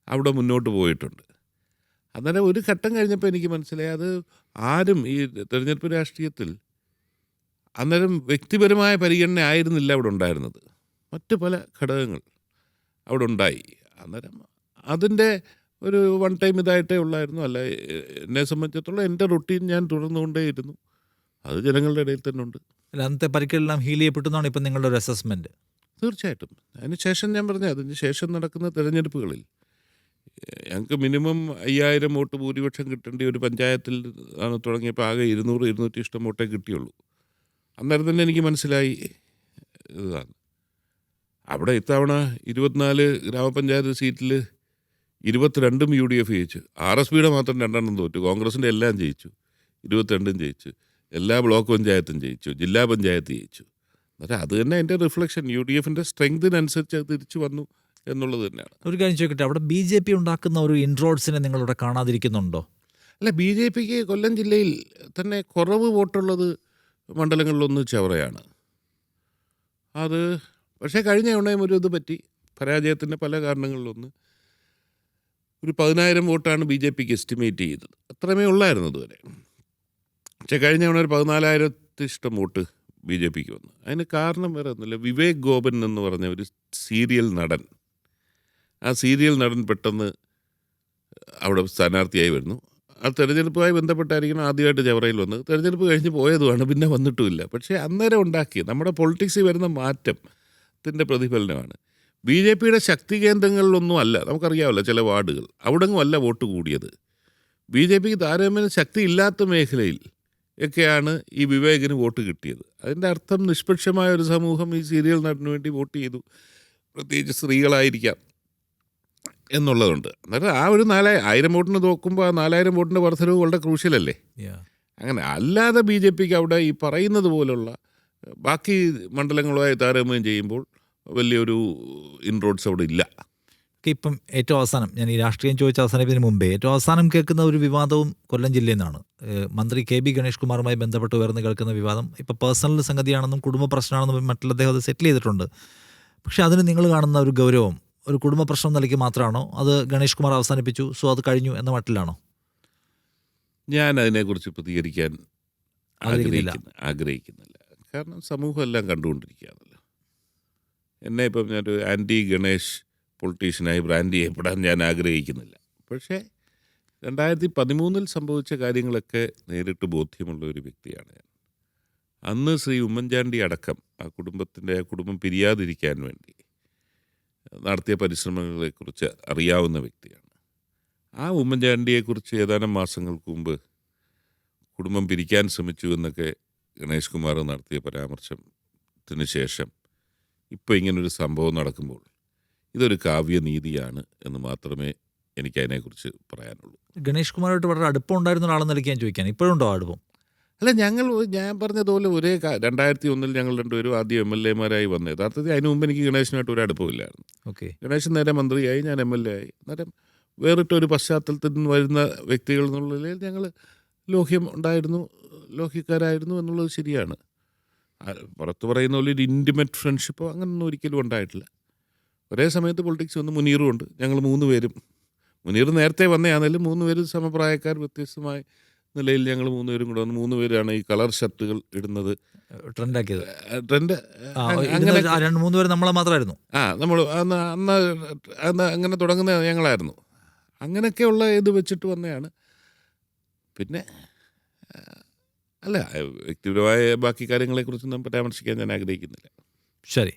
അവിടെ മുന്നോട്ട് പോയിട്ടുണ്ട്. അന്നേരം ഒരു ഘട്ടം കഴിഞ്ഞപ്പോൾ എനിക്ക് മനസ്സിലായി, അത് ആരും ഈ തിരഞ്ഞെടുപ്പ് രാഷ്ട്രീയത്തിൽ അന്നേരം വ്യക്തിപരമായ പരിഗണന ആയിരുന്നില്ല അവിടെ ഉണ്ടായിരുന്നത്. മറ്റ് പല ഘടകങ്ങൾ അവിടെ ഉണ്ടായി. അന്നേരം അതിൻ്റെ ഒരു വൺ ടൈം ഇതായിട്ടേ ഉള്ളായിരുന്നു. അല്ല, എന്നെ സംബന്ധിച്ചിടത്തോളം എൻ്റെ റൊട്ടീൻ ഞാൻ തുടർന്നുകൊണ്ടേയിരുന്നു. അത് ജനങ്ങളുടെ ഇടയിൽ തന്നെ ഉണ്ട്. അന്നത്തെ പരിക്കെല്ലാം ഹീൽ ചെയ്യപ്പെട്ടെന്നാണ് ഇപ്പം നിങ്ങളുടെ ഒരു അസസ്മെൻറ്റ്? തീർച്ചയായിട്ടും. അതിന് ശേഷം ഞാൻ പറഞ്ഞത്, അതിന് ശേഷം നടക്കുന്ന തിരഞ്ഞെടുപ്പുകളിൽ ഞങ്ങൾക്ക് മിനിമം 5000 വോട്ട് ഭൂരിപക്ഷം കിട്ടേണ്ട ഒരു പഞ്ചായത്തിൽ ആണ് തുടങ്ങിയപ്പോൾ ആകെ 200-200 ഇഷ്ടം വോട്ടേ കിട്ടിയുള്ളൂ. അന്നേരം തന്നെ എനിക്ക് മനസ്സിലായി ഇതാണ്. അവിടെ ഇത്തവണ 24 ഗ്രാമപഞ്ചായത്ത് സീറ്റിൽ 22 UDF ജയിച്ചു. RSPയുടെ മാത്രം 2 തോറ്റു. കോൺഗ്രസിൻ്റെ എല്ലാം ജയിച്ചു, 22 ജയിച്ചു. എല്ലാ ബ്ലോക്ക് പഞ്ചായത്തും ജയിച്ചു, ജില്ലാ പഞ്ചായത്ത് ജയിച്ചു. എന്നിട്ട് അത് തന്നെ എൻ്റെ റിഫ്ലക്ഷൻ, UDFൻ്റെ സ്ട്രെങ്തിനനുസരിച്ച് അത് തിരിച്ചു വന്നു എന്നുള്ളത് തന്നെയാണ്. ഒരു കാര്യം ചോദിക്കട്ടെ, അവിടെ BJP ഉണ്ടാക്കുന്ന ഒരു ഇൻട്രോഡ്സിനെ നിങ്ങളിവിടെ കാണാതിരിക്കുന്നുണ്ടോ? അല്ല, BJPക്ക് കൊല്ലം ജില്ലയിൽ തന്നെ കുറവ് വോട്ടുള്ളത് മണ്ഡലങ്ങളിലൊന്ന് ചവറയാണ്. അത് പക്ഷേ കഴിഞ്ഞ തവണയും ഒരു ഇത് പറ്റി, പരാജയത്തിൻ്റെ പല കാരണങ്ങളിലൊന്ന് ഒരു 10000 വോട്ടാണ് BJPക്ക് എസ്റ്റിമേറ്റ് ചെയ്തത്. അത്രമേ ഉള്ളായിരുന്നു ഇതുവരെ. പക്ഷേ കഴിഞ്ഞ തവണ ഒരു 14,000 ഇഷ്ടം വോട്ട് ബി ജെ പിക്ക് വന്നു. അതിന് കാരണം വേറെ ഒന്നുമില്ല. വിവേക് ഗോപൻ എന്ന് പറഞ്ഞ ഒരു സീരിയൽ നടൻ, ആ സീരിയൽ നടൻ പെട്ടെന്ന് അവിടെ സ്ഥാനാർത്ഥിയായി വരുന്നു. ആ തെരഞ്ഞെടുപ്പുമായി ബന്ധപ്പെട്ടായിരിക്കണം ആദ്യമായിട്ട് ചവറയിൽ വന്നത്. തെരഞ്ഞെടുപ്പ് കഴിഞ്ഞ് പോയതുമാണ്, പിന്നെ വന്നിട്ടുമില്ല. പക്ഷേ അന്നേരം ഉണ്ടാക്കിയ നമ്മുടെ പൊളിറ്റിക്സിൽ വരുന്ന മാറ്റത്തിൻ്റെ പ്രതിഫലനമാണ്. ബി ജെ പിയുടെ ശക്തി കേന്ദ്രങ്ങളിലൊന്നും അല്ല, നമുക്കറിയാമല്ലോ ചില വാർഡുകൾ, അവിടെങ്ങും അല്ല വോട്ട് കൂടിയത്. ബി ജെ പിക്ക് താരതമ്യേന ശക്തി ഇല്ലാത്ത മേഖലയിൽ ഒക്കെയാണ് ഈ വിവേകിന് വോട്ട് കിട്ടിയത്. അതിൻ്റെ അർത്ഥം നിഷ്പക്ഷമായ ഒരു സമൂഹം ഈ സീരിയൽ നടന് വേണ്ടി വോട്ട് ചെയ്തു, പ്രത്യേകിച്ച് സ്ത്രീകളായിരിക്കാം എന്നുള്ളതുണ്ട്. എന്നിട്ട് ആ ഒരു 4,000 വോട്ടിന് നോക്കുമ്പോൾ ആ 4,000 വോട്ടിൻ്റെ വർധനവ് വളരെ ക്രൂഷ്യലല്ലേ. അങ്ങനെ അല്ലാതെ ബി ജെ പിക്ക് അവിടെ ഈ പറയുന്നത് പോലുള്ള ബാക്കി മണ്ഡലങ്ങളുമായി താരതമ്യം ചെയ്യുമ്പോൾ വലിയൊരു ഇൻറോഡ്സ് അവിടെ ഇല്ല. ഇപ്പം ഏറ്റവും അവസാനം ഞാൻ ഈ രാഷ്ട്രീയം ചോദിച്ച അവസാനിപ്പിന് മുമ്പേ ഏറ്റവും അവസാനം കേൾക്കുന്ന ഒരു വിവാദവും കൊല്ലം ജില്ലയിൽ നിന്നാണ്. മന്ത്രി കെ ബി ഗണേഷ് കുമാറുമായി ബന്ധപ്പെട്ട് ഉയർന്നു കേൾക്കുന്ന വിവാദം ഇപ്പോൾ പേഴ്സണൽ സംഗതിയാണെന്നും കുടുംബ പ്രശ്നമാണെന്നും മറ്റുള്ള അദ്ദേഹം അത് സെറ്റിൽ ചെയ്തിട്ടുണ്ട്. പക്ഷേ അതിന് നിങ്ങൾ കാണുന്ന ഒരു ഗൗരവം ഒരു കുടുംബ പ്രശ്നം നിലയ്ക്ക് മാത്രമാണോ, അത് ഗണേഷ് കുമാർ അവസാനിപ്പിച്ചു സോ അത് കഴിഞ്ഞു എന്ന മട്ടിലാണോ? ഞാൻ അതിനെക്കുറിച്ച് പ്രതികരിക്കാൻ ആഗ്രഹിക്കുന്നില്ല. കാരണം സമൂഹം എല്ലാം കണ്ടുകൊണ്ടിരിക്കുകയാണല്ലോ. എന്നെ ഇപ്പം ഞാനൊരു ആൻറ്റി ഗണേഷ് പൊളിറ്റീഷ്യനായി ബ്രാൻഡ് ചെയ്യപ്പെടാൻ ഞാൻ ആഗ്രഹിക്കുന്നില്ല. പക്ഷേ 2013 സംഭവിച്ച കാര്യങ്ങളൊക്കെ നേരിട്ട് ബോധ്യമുള്ള ഒരു വ്യക്തിയാണ് ഞാൻ. അന്ന് ശ്രീ ഉമ്മൻചാണ്ടി അടക്കം ആ കുടുംബം പിരിയാതിരിക്കാൻ വേണ്ടി നടത്തിയ പരിശ്രമങ്ങളെക്കുറിച്ച് അറിയാവുന്ന വ്യക്തിയാണ്. ആ ഉമ്മൻചാണ്ടിയെക്കുറിച്ച് ഏതാനും മാസങ്ങൾക്ക് മുമ്പ് കുടുംബം പിരിക്കാൻ ശ്രമിച്ചു എന്നൊക്കെ ഗണേഷ് കുമാർ നടത്തിയ പരാമർശത്തിന് ശേഷം ഇപ്പോൾ ഇങ്ങനൊരു സംഭവം നടക്കുമ്പോൾ ഇതൊരു കാവ്യനീതിയാണ് എന്ന് മാത്രമേ എനിക്ക് അതിനെക്കുറിച്ച് പറയാനുള്ളൂ. ഗണേഷ് കുമാറായിട്ട് വളരെ അടുപ്പം ഉണ്ടായിരുന്ന ഒരാളെന്ന് നിലയ്ക്ക് ഞാൻ ചോദിക്കാൻ, ഇപ്പോഴുണ്ടോ അടുപ്പം? അല്ല, ഞാൻ പറഞ്ഞതുപോലെ 2001 ഞങ്ങൾ രണ്ടുപേരും ആദ്യം MLA-മാരായി വന്നത്. യഥാർത്ഥത്തിൽ അതിന് മുമ്പ് എനിക്ക് ഗണേശനുമായിട്ട് ഒരു അടുപ്പമില്ലായിരുന്നു. ഓക്കെ. ഗണേശൻ നേരെ മന്ത്രിയായി, ഞാൻ MLA ആയി. അന്നേരം വേറിട്ടൊരു പശ്ചാത്തലത്തിൽ നിന്ന് വരുന്ന വ്യക്തികൾ എന്നുള്ളതിൽ ഞങ്ങൾ ലോഹ്യം ഉണ്ടായിരുന്നു, ലോഹ്യക്കാരായിരുന്നു എന്നുള്ളത് ശരിയാണ്. പുറത്ത് പറയുന്ന പോലെ ഒരു ഇൻറ്റിമേറ്റ് ഫ്രണ്ട്ഷിപ്പോ അങ്ങനൊന്നും ഒരിക്കലും ഉണ്ടായിട്ടില്ല. ഒരേ സമയത്ത് പൊളിറ്റിക്സ് വന്ന് മുനീറും ഉണ്ട്. ഞങ്ങൾ 3 പേരും, മുനീർ നേരത്തെ വന്നതാണെങ്കിലും 3 പേരും സമപ്രായക്കാർ, വ്യത്യസ്തമായ നിലയിൽ ഞങ്ങൾ 3 പേരും കൂടെ വന്ന് 3 പേരാണ് ഈ കളർ ഷർട്ടുകൾ ഇടുന്നത്, ട്രെൻഡാക്കിയത്. ട്രെൻഡ്. അങ്ങനെ 2-3 പേര് നമ്മളെ മാത്രമായിരുന്നു. നമ്മൾ അന്ന് അങ്ങനെ തുടങ്ങുന്ന ഞങ്ങളായിരുന്നു. അങ്ങനെയൊക്കെയുള്ള ഇത് വെച്ചിട്ട് വന്നതാണ്. പിന്നെ അല്ല, വ്യക്തിപരമായ ബാക്കി കാര്യങ്ങളെക്കുറിച്ചൊന്നും പരാമർശിക്കാൻ ഞാൻ ആഗ്രഹിക്കുന്നില്ല. ശരി,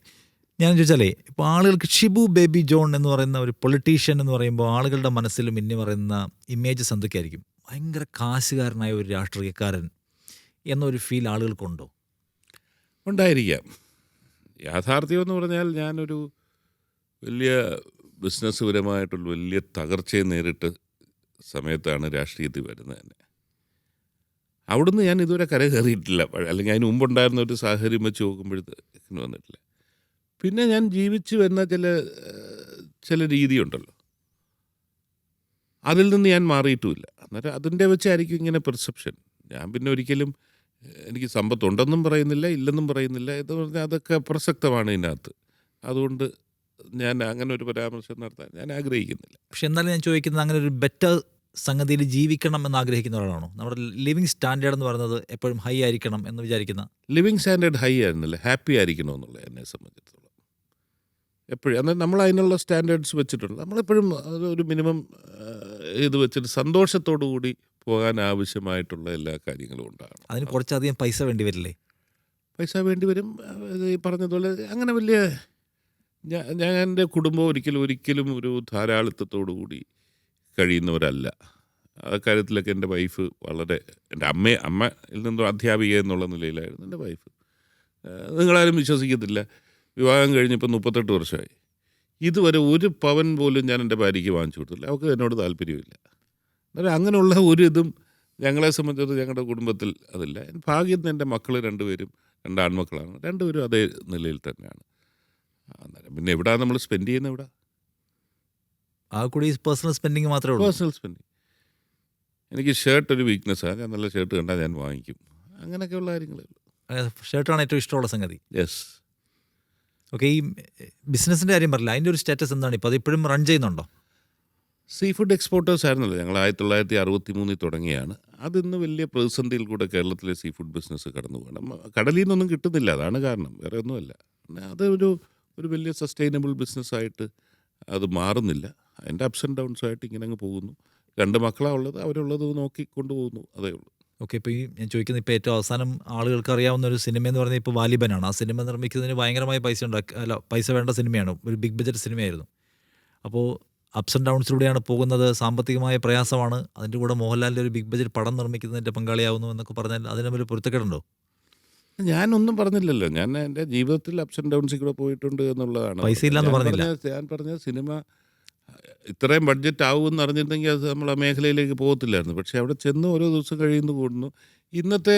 ഞാൻ ചോദിച്ചാലേ ഇപ്പോൾ ആളുകൾക്ക് ഷിബു ബേബി ജോൺ എന്ന് പറയുന്ന ഒരു പൊളിറ്റീഷ്യൻ എന്ന് പറയുമ്പോൾ ആളുകളുടെ മനസ്സിൽ മിന്നി പറയുന്ന ഇമേജ് എന്തൊക്കെയായിരിക്കും? ഭയങ്കര കാശുകാരനായ ഒരു രാഷ്ട്രീയക്കാരൻ എന്നൊരു ഫീൽ ആളുകൾക്കുണ്ടോ? ഉണ്ടായിരിക്കാം. യാഥാർത്ഥ്യം എന്ന് പറഞ്ഞാൽ ഞാനൊരു വലിയ ബിസിനസ് പരമായിട്ടുള്ള വലിയ തകർച്ചയെ നേരിട്ട് സമയത്താണ് രാഷ്ട്രീയത്തിൽ വരുന്നത് തന്നെ. അവിടുന്ന് ഞാൻ ഇതുവരെ കരകയറിയിട്ടില്ല. അല്ലെങ്കിൽ അതിന് മുമ്പുണ്ടായിരുന്ന ഒരു സാഹചര്യം വെച്ച് നോക്കുമ്പോഴത്തേക്കിന് വന്നിട്ടില്ല. പിന്നെ ഞാൻ ജീവിച്ചു വരുന്ന ചില രീതിയുണ്ടല്ലോ, അതിൽ നിന്ന് ഞാൻ മാറിയിട്ടുമില്ല. അന്നേരം അതിൻ്റെ വെച്ചായിരിക്കും ഇങ്ങനെ പെർസെപ്ഷൻ. ഞാൻ പിന്നെ ഒരിക്കലും എനിക്ക് സമ്പത്തുണ്ടെന്നും പറയുന്നില്ല, ഇല്ലെന്നും പറയുന്നില്ല. എന്ന് പറഞ്ഞാൽ അതൊക്കെ പ്രസക്തമാണ് ഇതിനകത്ത്. അതുകൊണ്ട് ഞാൻ അങ്ങനെ ഒരു പരാമർശം നടത്താൻ ഞാൻ ആഗ്രഹിക്കുന്നില്ല. പക്ഷെ എന്നാലും ഞാൻ ചോദിക്കുന്നത്, അങ്ങനെ ഒരു ബെറ്റർ സംഗതിയിൽ ജീവിക്കണം എന്ന് ആഗ്രഹിക്കുന്ന ഒരാളാണോ? നമ്മുടെ ലിവിങ് സ്റ്റാൻഡേർഡ് എന്ന് പറയുന്നത് എപ്പോഴും ഹൈ ആയിരിക്കണം എന്ന് വിചാരിക്കുന്ന? ലിവിങ് സ്റ്റാൻഡേർഡ് ഹൈ ആയിരുന്നില്ല, ഹാപ്പി ആയിരിക്കണമെന്നുള്ള എന്നെ സംബന്ധിച്ചിടത്തോളം എപ്പോഴും. എന്നാൽ നമ്മൾ അതിനുള്ള സ്റ്റാൻഡേർഡ്സ് വെച്ചിട്ടുണ്ട്. നമ്മളെപ്പോഴും ഒരു മിനിമം ഇത് വെച്ചിട്ട് സന്തോഷത്തോടു കൂടി പോകാൻ ആവശ്യമായിട്ടുള്ള എല്ലാ കാര്യങ്ങളും ഉണ്ടാകണം. അതിന് കുറച്ചധികം പൈസ വേണ്ടി വരില്ലേ? പൈസ വേണ്ടി വരും. ഈ പറഞ്ഞതുപോലെ അങ്ങനെ വലിയ ഞാൻ എൻ്റെ കുടുംബം ഒരിക്കലും ഒരു ധാരാളിത്തത്തോടു കൂടി കഴിയുന്നവരല്ല. ആ കാര്യത്തിലൊക്കെ എൻ്റെ വൈഫ് വളരെ, എൻ്റെ അമ്മയിൽ നിന്നും അധ്യാപിക എന്നുള്ള നിലയിലായിരുന്നു എൻ്റെ വൈഫ്. നിങ്ങളാരും വിശ്വസിക്കത്തില്ല, വിവാഹം കഴിഞ്ഞിപ്പോൾ 38 വർഷമായി. ഇതുവരെ 1 പവൻ പോലും ഞാൻ എൻ്റെ ഭാര്യയ്ക്ക് വാങ്ങിച്ചു കൊടുത്തില്ല. അവൾക്ക് എന്നോട് താല്പര്യമില്ല. അന്നേരം അങ്ങനെയുള്ള ഒരു ഇതും ഞങ്ങളെ സംബന്ധിച്ചിടത്തോളം ഞങ്ങളുടെ കുടുംബത്തിൽ അതില്ല. ഭാഗ്യത്തിന് എൻ്റെ മക്കൾ 2 പേരും 2 ആൺമക്കളാണ്. 2 പേരും അതേ നിലയിൽ തന്നെയാണ്. അന്നേരം പിന്നെ എവിടെയാണ് നമ്മൾ സ്പെൻഡ് ചെയ്യുന്നത്? എവിടെ ആ കൂടി പേഴ്സണൽ സ്പെൻഡിങ് മാത്രമേ ഉള്ളൂ. Personal spending. എനിക്ക് ഷർട്ട് ഒരു വീക്ക്നെസ്സാണ്. ഞാൻ നല്ല ഷർട്ട് കണ്ടാൽ ഞാൻ വാങ്ങിക്കും. അങ്ങനെയൊക്കെയുള്ള കാര്യങ്ങളേ ഉള്ളൂ. ഷർട്ടാണ് ഏറ്റവും ഇഷ്ടമുള്ള സംഗതി. യെസ്. ഓക്കെ. ഈ ബിസിനസ്സിൻ്റെ കാര്യം പറഞ്ഞില്ല, അതിൻ്റെ ഒരു സ്റ്റാറ്റസ് എന്താണ് ഇപ്പോൾ? അത് ഇപ്പോഴും റൺ ചെയ്യുന്നുണ്ടോ? സീ ഫുഡ് എക്സ്പോർട്ടേഴ്സ് ആയിരുന്നല്ലോ ഞങ്ങൾ. 1963 തുടങ്ങിയാണ്. അതിന്ന് വലിയ പ്രതിസന്ധിയിൽ കൂടെ കേരളത്തിലെ സീ ഫുഡ് ബിസിനസ് കടന്നു പോകണം. കടലിൽ നിന്നൊന്നും കിട്ടുന്നില്ല, അതാണ് കാരണം, വേറെ ഒന്നുമല്ല. അതൊരു ഒരു വലിയ സസ്റ്റൈനബിൾ ബിസിനസ്സായിട്ട് അത് മാറുന്നില്ല. അതിൻ്റെ അപ്സ് ആൻഡ് ഡൗൺസ് ആയിട്ട് ഇങ്ങനെ അങ്ങ് പോകുന്നു. 2 മക്കളാണ് ഉള്ളത്, അവരുള്ളത് നോക്കി കൊണ്ടുപോകുന്നു, അതേ ഉള്ളൂ. ഓക്കെ, ഇപ്പോൾ ഈ ഞാൻ ചോദിക്കുന്നത് ഇപ്പോൾ ഏറ്റവും അവസാനം ആളുകൾക്ക് അറിയാവുന്ന ഒരു സിനിമ എന്ന് പറഞ്ഞാൽ ഇപ്പോൾ വാലിബനാണ്. ആ സിനിമ നിർമ്മിക്കുന്നതിന് ഭയങ്കരമായ പൈസ വേണ്ട സിനിമയാണ്, ഒരു ബിഗ് ബഡ്ജറ്റ് സിനിമയായിരുന്നു. അപ്പോൾ അപ്സ് ആൻഡ് ഡൗൺസിലൂടെയാണ് പോകുന്നത്, സാമ്പത്തികമായ പ്രയാസമാണ്, അതിൻ്റെ കൂടെ മോഹൻലാലിൻ്റെ ഒരു ബിഗ് ബഡ്ജറ്റ് പടം നിർമ്മിക്കുന്നതിൻ്റെ പങ്കാളിയാവുന്നു എന്നൊക്കെ പറഞ്ഞാൽ അതിന് തമ്മിൽ പൊരുത്തക്കേടുണ്ടോ? ഞാനൊന്നും പറഞ്ഞില്ലല്ലോ. ഞാൻ എൻ്റെ ജീവിതത്തിൽ അപ്സ് ആൻഡ് ഡൗൺസിൽ കൂടെ പോയിട്ടുണ്ട് എന്നുള്ളതാണ്. പൈസ ഇല്ലാന്ന് പറഞ്ഞില്ല. ഞാൻ പറഞ്ഞ സിനിമ ഇത്രയും ബഡ്ജറ്റ് ആവുമെന്ന് അറിഞ്ഞിരുന്നെങ്കിൽ അത് നമ്മൾ ആ മേഖലയിലേക്ക് പോകത്തില്ലായിരുന്നു. പക്ഷേ അവിടെ ചെന്ന് ഓരോ ദിവസം കഴിയുന്നു കൂടുന്നു. ഇന്നത്തെ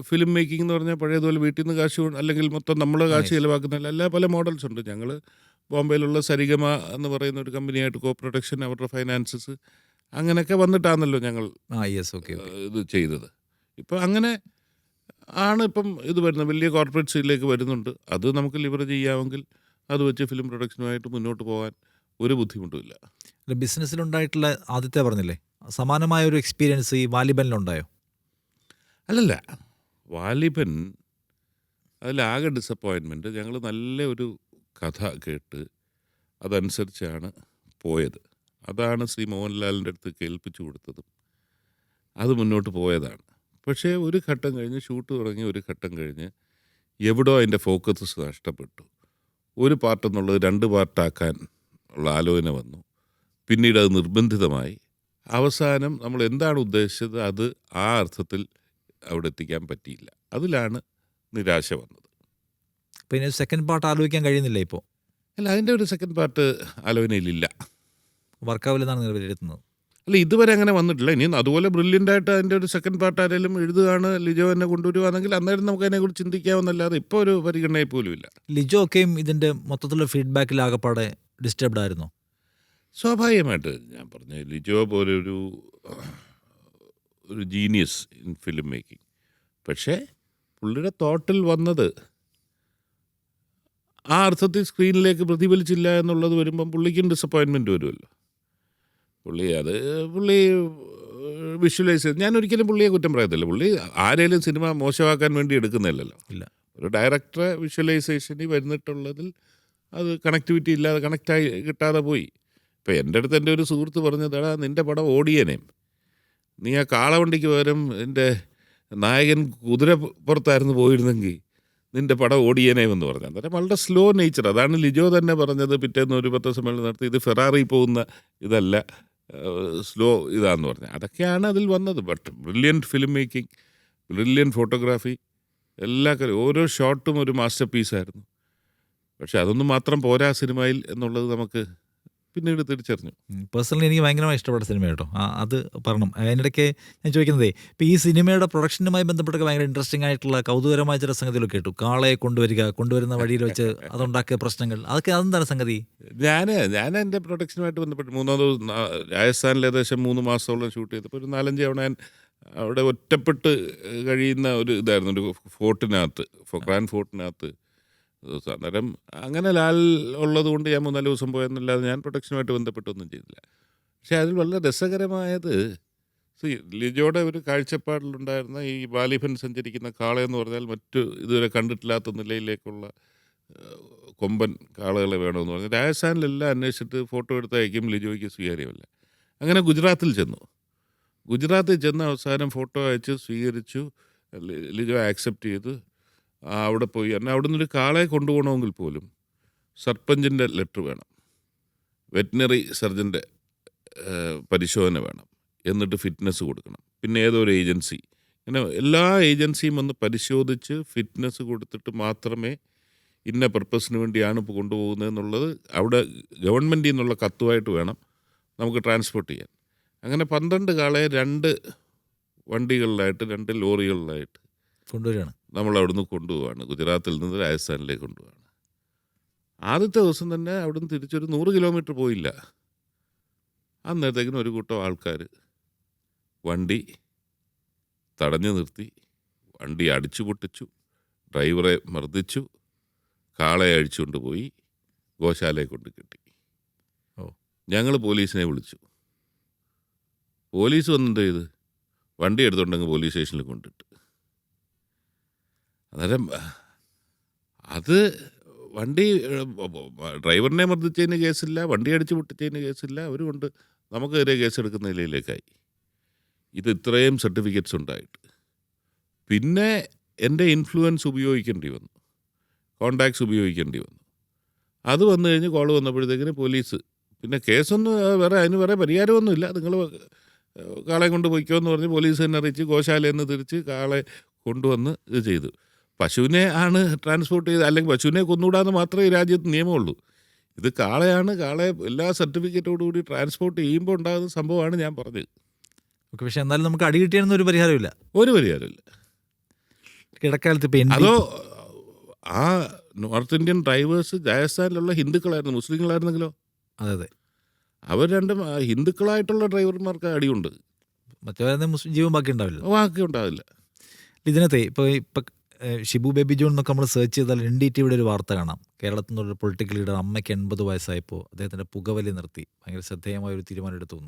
ഫിലിം മേക്കിംഗ് എന്ന് പറഞ്ഞാൽ പഴയതുപോലെ വീട്ടിൽ നിന്ന് കാശ് അല്ലെങ്കിൽ മൊത്തം നമ്മൾ കാശ് ചിലവാക്കുന്നില്ല. എല്ലാ പല മോഡൽസ് ഉണ്ട്. ഞങ്ങൾ ബോംബെയിലുള്ള സരിഗമ എന്ന് പറയുന്ന ഒരു കമ്പനിയായിട്ട് കോ പ്രൊഡക്ഷൻ, അവരുടെ ഫൈനാൻസസ് അങ്ങനെയൊക്കെ വന്നിട്ടാണല്ലോ ഞങ്ങൾ ഇത് ചെയ്തത്. ഇപ്പം അങ്ങനെ ആണ് ഇപ്പം ഇത് വരുന്നത്. വലിയ കോർപ്പറേറ്റ്സിലേക്ക് വരുന്നുണ്ട്. അത് നമുക്ക് ലിവറേജ് ചെയ്യാമെങ്കിൽ അത് വെച്ച് ഫിലിം പ്രൊഡക്ഷനുമായിട്ട് മുന്നോട്ട് പോകാൻ ഒരു ബുദ്ധിമുട്ടുമില്ല. ബിസിനസ്സിലുണ്ടായിട്ടുള്ള ആദ്യത്തെ പറഞ്ഞില്ലേ, സമാനമായ ഒരു എക്സ്പീരിയൻസ് ഈ വാലിബനിലുണ്ടായോ? അല്ലല്ല, വാലിബൻ അതിലാകെ ഡിസപ്പോയിൻമെൻറ്റ്. ഞങ്ങൾ നല്ല ഒരു കഥ കേട്ട് അതനുസരിച്ചാണ് പോയത്. അതാണ് ശ്രീ മോഹൻലാലിൻ്റെ അടുത്ത് കേൾപ്പിച്ചു കൊടുത്തതും അത് മുന്നോട്ട് പോയതാണ്. പക്ഷേ ഒരു ഘട്ടം കഴിഞ്ഞ് ഷൂട്ട് തുടങ്ങി, ഒരു ഘട്ടം കഴിഞ്ഞ് എവിടോ അതിൻ്റെ ഫോക്കസ് നഷ്ടപ്പെട്ടു. ഒരു പാർട്ടെന്നുള്ളത് 2 പാർട്ടാക്കാൻ ഉള്ള ആലോചന വന്നു. പിന്നീട് അത് നിർബന്ധിതമായി. അവസാനം നമ്മൾ എന്താണ് ഉദ്ദേശിച്ചത് അത് ആ അർത്ഥത്തിൽ അവിടെ എത്തിക്കാൻ പറ്റിയില്ല. അതിലാണ് നിരാശ വന്നത്. പിന്നെ സെക്കൻഡ് പാർട്ട് ആലോചിക്കാൻ കഴിയുന്നില്ല ഇപ്പോൾ? അല്ല, അതിൻ്റെ ഒരു സെക്കൻഡ് പാർട്ട് ആലോചനയിലില്ല. വർക്കാവില്ലെന്നാണ് വിലയിരുത്തുന്നത്. അല്ല, ഇതുവരെ അങ്ങനെ വന്നിട്ടില്ല. ഇനി അതുപോലെ ബ്രില്യൻ്റായിട്ട് അതിൻ്റെ ഒരു സെക്കൻഡ് പാർട്ട് ആരെങ്കിലും എഴുതുകയാണ്, ലിജോ എന്നെ കൊണ്ടുവരുവാണെങ്കിൽ അന്നേരം നമുക്ക് അതിനെക്കുറിച്ച് ചിന്തിക്കാമെന്നല്ലാതെ ഇപ്പോൾ ഒരു പരിഗണനയിൽ പോലും ഇല്ല. ലിജോ ഒക്കെയും ഇതിൻ്റെ മൊത്തത്തിലുള്ള ഫീഡ്ബാക്കിൽ ആകെപ്പാടെ ഡിസ്റ്റർബ്ഡ് ആയിരുന്നോ? സ്വാഭാവികമായിട്ട് ഞാൻ പറഞ്ഞു, ലിജോ പോലെ ഒരു ജീനിയസ് ഇൻ ഫിലിം മേക്കിംഗ്. പക്ഷേ പുള്ളിയുടെ തോട്ടിൽ വന്നത് ആ അർത്ഥത്തിൽ സ്ക്രീനിലേക്ക് പ്രതിഫലിച്ചില്ല എന്നുള്ളത് വരുമ്പം പുള്ളിക്കും ഡിസപ്പോയിൻമെൻറ്റ് വരുമല്ലോ. പുള്ളി വിഷ്വലൈസ് ചെയ്ത്, ഞാൻ ഒരിക്കലും പുള്ളിയെ കുറ്റം പറയത്തില്ല. പുള്ളി ആരെങ്കിലും സിനിമ മോശമാക്കാൻ വേണ്ടി എടുക്കുന്നില്ലല്ലോ. ഇല്ല, ഒരു ഡയറക്ടറെ വിഷ്വലൈസേഷനിൽ വരുന്നിട്ടുള്ളതിൽ അത് കണക്ടിവിറ്റി ഇല്ലാതെ കണക്റ്റായി കിട്ടാതെ പോയി. ഇപ്പം എൻ്റെ അടുത്ത് എൻ്റെ ഒരു സുഹൃത്ത് പറഞ്ഞതാ, നിൻ്റെ പടം ഓടിയനേം, നീ ആ കാളവണ്ടിക്ക് പകരം എൻ്റെ നായകൻ കുതിര പുറത്തായിരുന്നു പോയിരുന്നെങ്കിൽ നിൻ്റെ പടം ഓടിയനേമെന്ന് പറഞ്ഞു. അന്നേരം വളരെ സ്ലോ നേച്ചർ. അതാണ് ലിജോ തന്നെ പറഞ്ഞത് പിറ്റേന്ന് ഒരു പത്രസമ്മേളനം നടത്തി, ഇത് ഫെറാറി പോകുന്ന ഇതല്ല, സ്ലോ ഇതാന്ന് പറഞ്ഞു. അതൊക്കെയാണ് അതിൽ വന്നത്. But brilliant film making, brilliant photography, എല്ലാ കാര്യം ഓരോ ഷോട്ടും ഒരു മാസ്റ്റർ പീസായിരുന്നു. പക്ഷെ അതൊന്നും മാത്രം പോരാ സിനിമയിൽ എന്നുള്ളത് നമുക്ക് പിന്നീട് തിരിച്ചറിഞ്ഞു. പേഴ്സണലി എനിക്ക് ഭയങ്കരമായി ഇഷ്ടപ്പെട്ട സിനിമ കേട്ടോ. അത് പറയണം. അതിനിടയ്ക്ക് ഞാൻ ചോദിക്കുന്നതേ, ഇപ്പോൾ ഈ സിനിമയുടെ പ്രൊഡക്ഷനുമായി ബന്ധപ്പെട്ടൊക്കെ ഭയങ്കര ഇൻട്രസ്റ്റിംഗ് ആയിട്ടുള്ള കൗതുകരമായ ചില സംഗതികളൊക്കെ കേട്ടു. കാളയെ കൊണ്ടുവരുന്ന വഴിയിൽ വെച്ച് അതുണ്ടാക്കിയ പ്രശ്നങ്ങൾ, അതെന്താണ് സംഗതി? ഞാൻ എൻ്റെ പ്രൊഡക്ഷനുമായിട്ട് ബന്ധപ്പെട്ട് 3 ദിവസം രാജസ്ഥാനിൽ ഏകദേശം 3 മാസത്തോളം ഷൂട്ട് ചെയ്തപ്പോൾ ഒരു 4-5 തവണ ഞാൻ അവിടെ ഒറ്റപ്പെട്ട് കഴിയുന്ന ഒരു ഇതായിരുന്നു, ഒരു ഫോർട്ടിനകത്ത്, ഗ്രാൻഡ് ഫോർട്ടിനകത്ത്. അന്നേരം അങ്ങനെ ലാൽ ഉള്ളത് കൊണ്ട് ഞാൻ 3-4 ദിവസം പോയെന്നല്ലാതെ ഞാൻ പ്രൊഡക്ഷനുമായിട്ട് ബന്ധപ്പെട്ടൊന്നും ചെയ്തില്ല. പക്ഷേ അതിൽ വളരെ രസകരമായത് ലിജോയുടെ ഒരു കാഴ്ചപ്പാടിലുണ്ടായിരുന്ന ഈ വാലിബൻ സഞ്ചരിക്കുന്ന കാളയെന്ന് പറഞ്ഞാൽ മറ്റു ഇതുവരെ കണ്ടിട്ടില്ലാത്ത നിലയിലേക്കുള്ള കൊമ്പൻ കാളകളെ വേണമെന്ന് പറഞ്ഞു. രാജസ്ഥാനിലെല്ലാം അന്വേഷിച്ചിട്ട് ഫോട്ടോ എടുത്ത് അയക്കും, ലിജോയ്ക്ക് സ്വീകാര്യമല്ല. അങ്ങനെ ഗുജറാത്തിൽ ചെന്ന് അവസാനം ഫോട്ടോ അയച്ച് സ്വീകരിച്ചു. ലിജോ ആക്സെപ്റ്റ് ചെയ്ത് അവിടെ പോയി. എന്നാൽ അവിടെ നിന്നൊരു കാളയെ കൊണ്ടുപോകണമെങ്കിൽ പോലും സർപ്പഞ്ചിൻ്റെ ലെറ്റർ വേണം, വെറ്റിനറി സർജൻ്റെ പരിശോധന വേണം, എന്നിട്ട് ഫിറ്റ്നസ് കൊടുക്കണം, പിന്നെ ഏതൊരു ഏജൻസി, ഇങ്ങനെ എല്ലാ ഏജൻസിയും വന്ന് പരിശോധിച്ച് ഫിറ്റ്നസ് കൊടുത്തിട്ട് മാത്രമേ ഇന്ന പർപ്പസിന് വേണ്ടിയാണ് ഇപ്പോൾ കൊണ്ടുപോകുന്നത് എന്നുള്ളത് അവിടെ ഗവൺമെൻറ്റിൽ നിന്നുള്ള കത്തുമായിട്ട് വേണം നമുക്ക് ട്രാൻസ്പോർട്ട് ചെയ്യാൻ. അങ്ങനെ 12 കാളയെ 2 വണ്ടികളിലായിട്ട് 2 ലോറികളിലായിട്ട് കൊണ്ടുവരികയാണ്. നമ്മൾ അവിടുന്ന് കൊണ്ടുപോവാണ്, ഗുജറാത്തിൽ നിന്ന് രാജസ്ഥാനിലേക്ക് കൊണ്ടുപോവാണ്. ആദ്യത്തെ ദിവസം തന്നെ അവിടുന്ന് തിരിച്ചൊരു 100 കിലോമീറ്റർ പോയില്ല. അന്നേരത്തേക്കിനും ഒരു കൂട്ടം ആൾക്കാർ വണ്ടി തടഞ്ഞു നിർത്തി, വണ്ടി അടിച്ചു പൊട്ടിച്ചു, ഡ്രൈവറെ മർദ്ദിച്ചു, കാളയെ അഴിച്ചുകൊണ്ട് പോയി ഗോശാലയെ കൊണ്ട് കെട്ടി. ഞങ്ങൾ പോലീസിനെ വിളിച്ചു. പോലീസ് വന്നിട്ട് ചെയ്ത് വണ്ടി എടുത്തുകൊണ്ടങ്ങ് പോലീസ് സ്റ്റേഷനിൽ കൊണ്ടിട്ട്. അന്നേരം അത് വണ്ടി ഡ്രൈവറിനെ മർദ്ദിച്ചതിന് കേസില്ല, വണ്ടി അടിച്ച് പൊട്ടിച്ചതിന് കേസില്ല, അവർ കൊണ്ട് നമുക്കെതിരെ കേസെടുക്കുന്ന നിലയിലേക്കായി. ഇത് ഇത്രയും സർട്ടിഫിക്കറ്റ്സ് ഉണ്ടായിട്ട് പിന്നെ എൻ്റെ ഇൻഫ്ലുവൻസ് ഉപയോഗിക്കേണ്ടി വന്നു, കോണ്ടാക്ട്സ് ഉപയോഗിക്കേണ്ടി വന്നു. അത് വന്നു കഴിഞ്ഞ് കോൾ വന്നപ്പോഴത്തേക്കിന് പോലീസ് പിന്നെ കേസൊന്നും അതിന് വേറെ പരിഹാരമൊന്നുമില്ല, നിങ്ങൾ കാളെ കൊണ്ട് പൊയ്ക്കോ എന്ന് പറഞ്ഞ് പോലീസ് തന്നെ അറിയിച്ച് ഗോശാലയിൽ നിന്ന് തിരിച്ച് കാളെ കൊണ്ടുവന്ന് ഇത് ചെയ്തു. പശുവിനെ ആണ് ട്രാൻസ്പോർട്ട് ചെയ്ത്, അല്ലെങ്കിൽ പശുവിനെ കൊന്നുകൂടാന്ന് മാത്രമേ ഈ രാജ്യത്ത് നിയമമുള്ളൂ. ഇത് കാളയാണ്, കാളയെ എല്ലാ സർട്ടിഫിക്കറ്റോടുകൂടി ട്രാൻസ്പോർട്ട് ചെയ്യുമ്പോൾ ഉണ്ടാകുന്ന സംഭവമാണ് ഞാൻ പറഞ്ഞത്. ഓക്കെ, പക്ഷെ എന്നാലും നമുക്ക് അടി കിട്ടിയൊന്നും ഒരു പരിഹാരമില്ല. ഒരു പരിഹാരമില്ല. ഇടക്കാലത്ത് ഇപ്പം അതോ ആ നോർത്ത് ഇന്ത്യൻ ഡ്രൈവേഴ്സ് രാജസ്ഥാനിലുള്ള ഹിന്ദുക്കളായിരുന്നു, മുസ്ലിങ്ങളായിരുന്നെങ്കിലോ? അതെ, അവർ രണ്ടും ഹിന്ദുക്കളായിട്ടുള്ള ഡ്രൈവർമാർക്ക് അടിയുണ്ട്, മറ്റേ മുസ്ലിം ജീവൻ ബാക്കി ഉണ്ടാവില്ല, ബാക്കി ഉണ്ടാവില്ല. ഇതിനകത്തെ ഇപ്പം ഷിബു ബേബി ജോൺ എന്നൊക്കെ നമ്മൾ സെർച്ച് ചെയ്താൽ NDTV ഒരു വാർത്ത കാണാം. കേരളത്തിൽ നിന്നുള്ള പൊളിറ്റിക്കൽ ലീഡർ അമ്മയ്ക്ക് 80 വയസ്സായപ്പോൾ അദ്ദേഹത്തിൻ്റെ പുകവലി നിർത്തി. ഭയങ്കര ശ്രദ്ധേയമായ ഒരു തീരുമാനം എടുത്തു.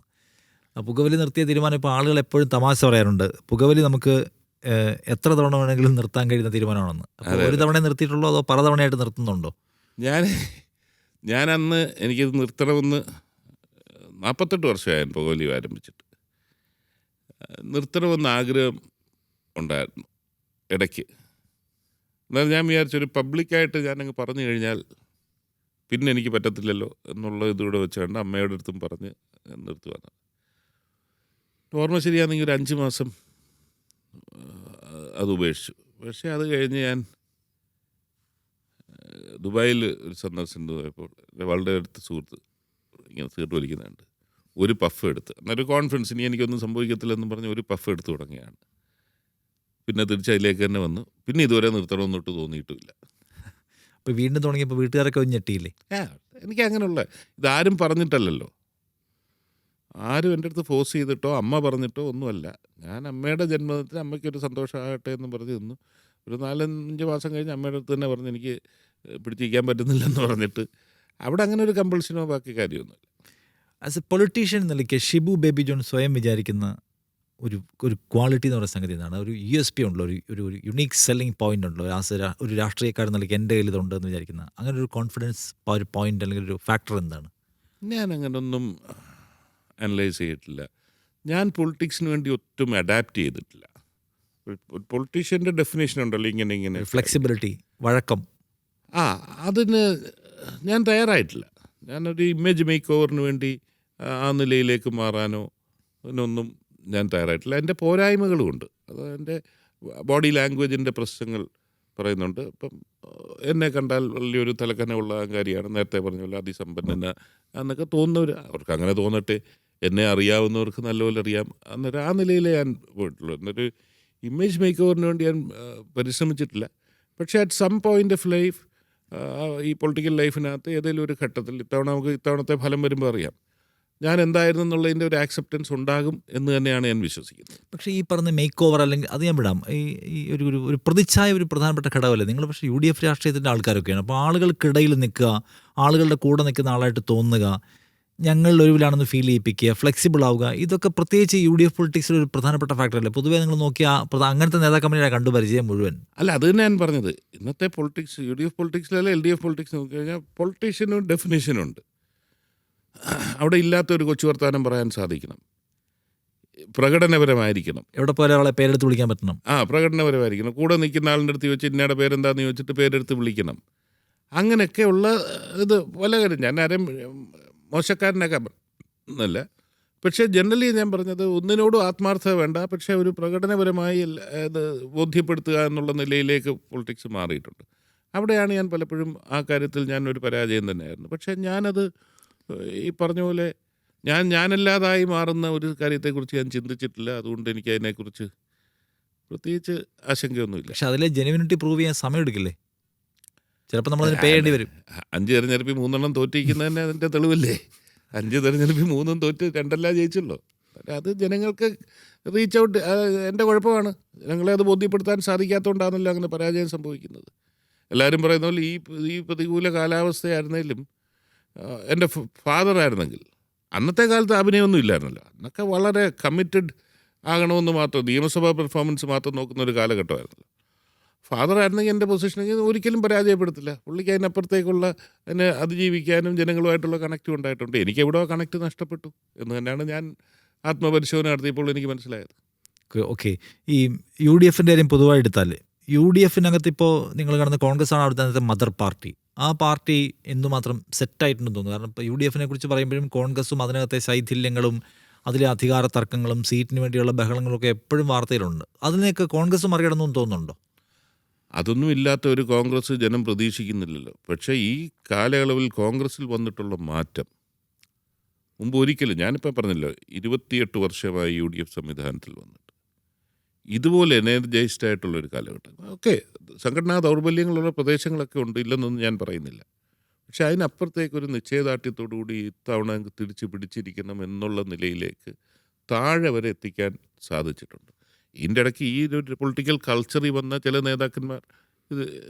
ആ പുകവലി നിർത്തിയ തീരുമാനം ഇപ്പോൾ ആളുകൾ എപ്പോഴും തമാശ പറയാറുണ്ട്, പുകവലി നമുക്ക് എത്ര തവണ വേണമെങ്കിലും നിർത്താൻ കഴിയുന്ന തീരുമാനമാണെന്ന്. അപ്പോൾ ഒരു തവണ നിർത്തിയിട്ടുള്ളോ അതോ പല തവണയായിട്ട് നിർത്തുന്നുണ്ടോ? ഞാൻ അന്ന് എനിക്കിത് നിർത്തണമെന്ന് 48 വർഷമായി പുകവലി ആരംഭിച്ചിട്ട്. നിർത്തണമെന്ന് ആഗ്രഹം ഉണ്ടായിരുന്നു ഇടയ്ക്ക്. എന്നാൽ ഞാൻ വിചാരിച്ചൊരു പബ്ലിക്കായിട്ട് ഞാനങ്ങ് പറഞ്ഞു കഴിഞ്ഞാൽ പിന്നെ എനിക്ക് പറ്റത്തില്ലല്ലോ എന്നുള്ള ഇതുകൂടെ വെച്ചുകൊണ്ട് അമ്മയുടെ അടുത്തും പറഞ്ഞ് നിർത്തുവാണ്. ഓർമ്മ ശരിയാണെങ്കിൽ ഒരു 5 മാസം അത് ഉപേക്ഷിച്ചു. പക്ഷേ അത് കഴിഞ്ഞ് ഞാൻ ദുബായിൽ ഒരു സന്ദർശനം പോയപ്പോൾ വളരെ അടുത്ത സുഹൃത്ത് ഇങ്ങനെ സിഗരറ്റ് വലിക്കുന്നുണ്ട്, ഒരു പഫ് എടുത്ത്, എന്നൊരു കോൺഫിഡൻസ്, ഇനി എനിക്കൊന്നും സംഭവിക്കത്തില്ലെന്ന് പറഞ്ഞ് ഒരു പഫ് എടുത്ത് തുടങ്ങിയാണ്. പിന്നെ തിരിച്ചതിലേക്ക് തന്നെ വന്നു. പിന്നെ ഇതുവരെ നിർത്തണമെന്നൊട്ട് തോന്നിയിട്ടുമില്ല. അപ്പോൾ വീണ്ടും തുടങ്ങിയപ്പോൾ വീട്ടുകാരൊക്കെ ഒന്ന് ഞെട്ടിയില്ലേ? എനിക്ക് അങ്ങനെയുള്ള ഇതാരും പറഞ്ഞിട്ടല്ലല്ലോ, ആരും എൻ്റെ അടുത്ത് ഫോഴ്സ് ചെയ്തിട്ടോ അമ്മ പറഞ്ഞിട്ടോ ഒന്നുമല്ല. ഞാൻ അമ്മയുടെ ജന്മദിനത്തിന് അമ്മയ്ക്കൊരു സന്തോഷമാകട്ടെ എന്ന് പറഞ്ഞ് നിന്നു. ഒരു 4-5 മാസം കഴിഞ്ഞ് അമ്മയുടെ അടുത്ത് തന്നെ പറഞ്ഞ് എനിക്ക് പിടിച്ചിരിക്കാൻ പറ്റുന്നില്ലെന്ന് പറഞ്ഞിട്ട് അവിടെ അങ്ങനെ ഒരു കമ്പൾഷനോ ബാക്കി കാര്യമൊന്നുമില്ല. ആസ് എ പൊളിറ്റീഷ്യൻ നിലയ്ക്ക് ഷിബു ബേബി ജോൺ സ്വയം വിചാരിക്കുന്ന ഒരു ക്വാളിറ്റി എന്ന് പറയുന്ന സംഗതി എന്താണ്? ഒരു USP ഉണ്ടല്ലോ, ഒരു യുണീക്ക് സെല്ലിംഗ് പോയിന്റ് ഉണ്ടല്ലോ, ഒരു രാഷ്ട്രീയക്കാരൻ നിലയ്ക്ക് എൻ്റെ കയ്യിൽ ഇതുണ്ടെന്ന് വിചാരിക്കുന്ന അങ്ങനെ ഒരു കോൺഫിഡൻസ് ഒരു പോയിന്റ് അല്ലെങ്കിൽ ഒരു ഫാക്ടർ എന്താണ്? ഞാൻ അങ്ങനൊന്നും അനലൈസ് ചെയ്തിട്ടില്ല. ഞാൻ പൊളിറ്റിക്സിന് വേണ്ടി ഒട്ടും അഡാപ്റ്റ് ചെയ്തിട്ടില്ല. പൊളിറ്റീഷ്യൻ്റെ ഡെഫിനേഷൻ ഉണ്ടല്ലോ, ഇങ്ങനെ ഫ്ലെക്സിബിലിറ്റി, വഴക്കം, അതിന് ഞാൻ തയ്യാറായിട്ടില്ല. ഞാനൊരു ഇമേജ് മേക്ക് ഓവറിന് വേണ്ടി ആ നിലയിലേക്ക് മാറാനോ അതിനൊന്നും ഞാൻ തയ്യാറായിട്ടില്ല. എൻ്റെ പോരായ്മകളുമുണ്ട്, അത് എൻ്റെ ബോഡി ലാംഗ്വേജിൻ്റെ പ്രശ്നങ്ങൾ പറയുന്നുണ്ട്. ഇപ്പം എന്നെ കണ്ടാൽ വലിയൊരു തലക്കനമുള്ള അഹങ്കാരിയാണ്, നേരത്തെ പറഞ്ഞ പോലെ അതിസമ്പന്നന എന്നൊക്കെ തോന്നുന്നവർ, അവർക്ക് അങ്ങനെ തോന്നട്ടെ. എന്നെ അറിയാവുന്നവർക്ക് നല്ലപോലെ അറിയാം. അന്നേരം ആ നിലയിലേ ഞാൻ പോയിട്ടുള്ളൂ. എന്നൊരു ഇമേജ് മേക്ക് ഓവറിന് വേണ്ടി ഞാൻ പരിശ്രമിച്ചിട്ടില്ല. പക്ഷേ at some point of life, ഈ പൊളിറ്റിക്കൽ ലൈഫിനകത്ത് ഏതെങ്കിലും ഒരു ഘട്ടത്തിൽ നമുക്ക് ഇത്തവണത്തെ ഫലം വരുമ്പോൾ അറിയാം ഞാൻ എന്തായിരുന്നു എന്നുള്ളതിൻ്റെ ഒരു ആക്സെപ്റ്റൻസ് ഉണ്ടാകും എന്ന് തന്നെയാണ് ഞാൻ വിശ്വസിക്കുന്നത്. പക്ഷേ ഈ പറഞ്ഞ മേക്ക് ഓവർ അല്ലെങ്കിൽ അത് ഞാൻ വിടാം, ഈ ഒരു പ്രതിച്ഛായ ഒരു പ്രധാനപ്പെട്ട ഘടകമല്ലേ നിങ്ങൾ? പക്ഷേ UDF രാഷ്ട്രീയത്തിൻ്റെ ആൾക്കാരൊക്കെയാണ്. അപ്പോൾ ആളുകൾക്കിടയിൽ നിൽക്കുക, ആളുകളുടെ കൂടെ നിൽക്കുന്ന ആളായിട്ട് തോന്നുക, ഞങ്ങളുടെ ഒഴിവിലാണെന്ന് ഫീൽ ചെയ്യിപ്പിക്കുക, ഫ്ലെക്സിബിൾ ആവുക, ഇതൊക്കെ പ്രത്യേകിച്ച് UDF പൊളിറ്റിക്സിൽ ഒരു പ്രധാനപ്പെട്ട ഫാക്ടറല്ലേ? പൊതുവേ നിങ്ങൾ നോക്കിയാൽ അങ്ങനത്തെ നേതാക്കന്മാരെ കണ്ടുപരിചയം മുഴുവൻ. അല്ല, അത് തന്നെ ഞാൻ പറഞ്ഞത്. ഇന്നത്തെ പൊളിറ്റിക്സ്, UDF പൊളിറ്റിക്സിലല്ല LDF പൊളിറ്റിക്സ് നോക്കിക്കഴിഞ്ഞാൽ പൊളിറ്റീഷ്യനും ഡെഫിനേഷനുണ്ട്. അവിടെ ഇല്ലാത്തൊരു കൊച്ചു വർത്താനം പറയാൻ സാധിക്കണം, പ്രകടനപരമായിരിക്കണം, എവിടെ പോലെ ആളെ പേരെടുത്ത് വിളിക്കാൻ പറ്റണം, പ്രകടനപരമായിരിക്കണം, കൂടെ നിൽക്കുന്ന ആളിൻ്റെ അടുത്ത് ചോദിച്ച് ഇന്നയുടെ പേരെന്താന്ന് ചോദിച്ചിട്ട് പേരെടുത്ത് വിളിക്കണം. അങ്ങനെയൊക്കെയുള്ള ഇത് പല കാര്യം. ഞാൻ ആരും മോശക്കാരനൊക്കെ എന്നല്ല, പക്ഷേ ജനറലി ഞാൻ പറഞ്ഞത് ഒന്നിനോടും ആത്മാർത്ഥത വേണ്ട, പക്ഷേ ഒരു പ്രകടനപരമായി ഇത് ബോധ്യപ്പെടുത്തുക എന്നുള്ള നിലയിലേക്ക് പൊളിറ്റിക്സ് മാറിയിട്ടുണ്ട്. അവിടെയാണ് ഞാൻ പലപ്പോഴും ആ കാര്യത്തിൽ ഞാനൊരു പരാജയം തന്നെയായിരുന്നു. പക്ഷേ ഞാനത് ഈ പറഞ്ഞ പോലെ ഞാനല്ലാതായി മാറുന്ന ഒരു കാര്യത്തെക്കുറിച്ച് ഞാൻ ചിന്തിച്ചിട്ടില്ല. അതുകൊണ്ട് എനിക്ക് അതിനെക്കുറിച്ച് പ്രത്യേകിച്ച് ആശങ്കയൊന്നുമില്ല. പക്ഷെ അതിലെ ജെനുവിനിറ്റി പ്രൂവ് ചെയ്യാൻ സമയം എടുക്കില്ലേ? ചിലപ്പോൾ നമ്മളതിന് പേ ചെയ്യേണ്ടി വരും. 5 തെരഞ്ഞെടുപ്പിൽ 3 തോറ്റിരിക്കുന്നത് തന്നെ അതിൻ്റെ തെളിവല്ലേ? 5 തെരഞ്ഞെടുപ്പിൽ 3 തോറ്റ് 2 ജയിച്ചല്ലോ. അത് ജനങ്ങൾക്ക് റീച്ച് ഔട്ട്, എൻ്റെ കുഴപ്പമാണ്. ജനങ്ങളെ അത് ബോധ്യപ്പെടുത്താൻ സാധിക്കാത്തതുകൊണ്ടാണല്ലോ അങ്ങനെ പരാജയം സംഭവിക്കുന്നത്. എല്ലാവരും പറയുന്ന പോലെ ഈ പ്രതികൂല കാലാവസ്ഥയായിരുന്നെങ്കിലും എൻ്റെ ഫാദറായിരുന്നെങ്കിൽ, അന്നത്തെ കാലത്ത് അഭിനയമൊന്നും ഇല്ലായിരുന്നല്ലോ, അന്നൊക്കെ വളരെ കമ്മിറ്റഡ് ആകണമെന്ന് മാത്രം നിയമസഭാ പെർഫോമൻസ് മാത്രം നോക്കുന്ന ഒരു കാലഘട്ടമായിരുന്നല്ലോ. ഫാദർ ആയിരുന്നെങ്കിൽ എൻ്റെ പൊസിഷനെങ്കിൽ ഒരിക്കലും പരാജയപ്പെടുത്തില്ല. പുള്ളിക്ക് അതിനപ്പുറത്തേക്കുള്ള അതിനെ അതിജീവിക്കാനും ജനങ്ങളുമായിട്ടുള്ള കണക്റ്റും ഉണ്ടായിട്ടുണ്ട്. എനിക്ക് എവിടെയോ കണക്റ്റ് നഷ്ടപ്പെട്ടു എന്ന് തന്നെയാണ് ഞാൻ ആത്മപരിശോധന നടത്തിയപ്പോൾ എനിക്ക് മനസ്സിലായത്. ഓക്കെ, ഈ യു ഡി എഫിൻ്റെ കാര്യം പൊതുവായി എടുത്താൽ യു ഡി എഫിനകത്ത് ഇപ്പോൾ നിങ്ങൾ കാണുന്ന കോൺഗ്രസ് ആണ് അവിടുത്തെ മദർ പാർട്ടി. ആ പാർട്ടി എന്തുമാത്രം സെറ്റായിട്ടുണ്ടെന്ന് തോന്നുന്നു. കാരണം ഇപ്പോൾ യു ഡി എഫിനെ കുറിച്ച് പറയുമ്പോഴും കോൺഗ്രസും അതിനകത്തെ ശൈഥില്യങ്ങളും അതിലെ അധികാര തർക്കങ്ങളും സീറ്റിന് വേണ്ടിയുള്ള ബഹളങ്ങളൊക്കെ എപ്പോഴും വാർത്തയിലുണ്ട്. അതിനെയൊക്കെ കോൺഗ്രസ് മറികടന്നു തോന്നുന്നുണ്ടോ? അതൊന്നും ഇല്ലാത്ത ഒരു കോൺഗ്രസ് ജനം പ്രതീക്ഷിക്കുന്നില്ലല്ലോ. പക്ഷേ ഈ കാലയളവിൽ കോൺഗ്രസിൽ വന്നിട്ടുള്ള മാറ്റം മുമ്പ് ഒരിക്കലും, ഞാനിപ്പോൾ പറഞ്ഞല്ലോ 28 വർഷമായി യു ഡി എഫ് സംവിധാനത്തിൽ വന്നിട്ട് ഇതുപോലെ എനർജൈസ്ഡ് ആയിട്ടുള്ളൊരു കാലഘട്ടം. ഓക്കെ, സംഘടനാ ദൗർബല്യങ്ങളുള്ള പ്രദേശങ്ങളൊക്കെ ഉണ്ട്, ഇല്ലെന്നൊന്നും ഞാൻ പറയുന്നില്ല. പക്ഷെ അതിനപ്പുറത്തേക്കൊരു നിശ്ചയദാർഢ്യത്തോടുകൂടി ഇത്തവണ തിരിച്ചു പിടിച്ചിരിക്കണം എന്നുള്ള നിലയിലേക്ക് താഴെ വരെ എത്തിക്കാൻ സാധിച്ചിട്ടുണ്ട്. ഇതിൻ്റെ ഇടയ്ക്ക് ഈ ഒരു പൊളിറ്റിക്കൽ കൾച്ചറിൽ വന്ന ചില നേതാക്കന്മാർ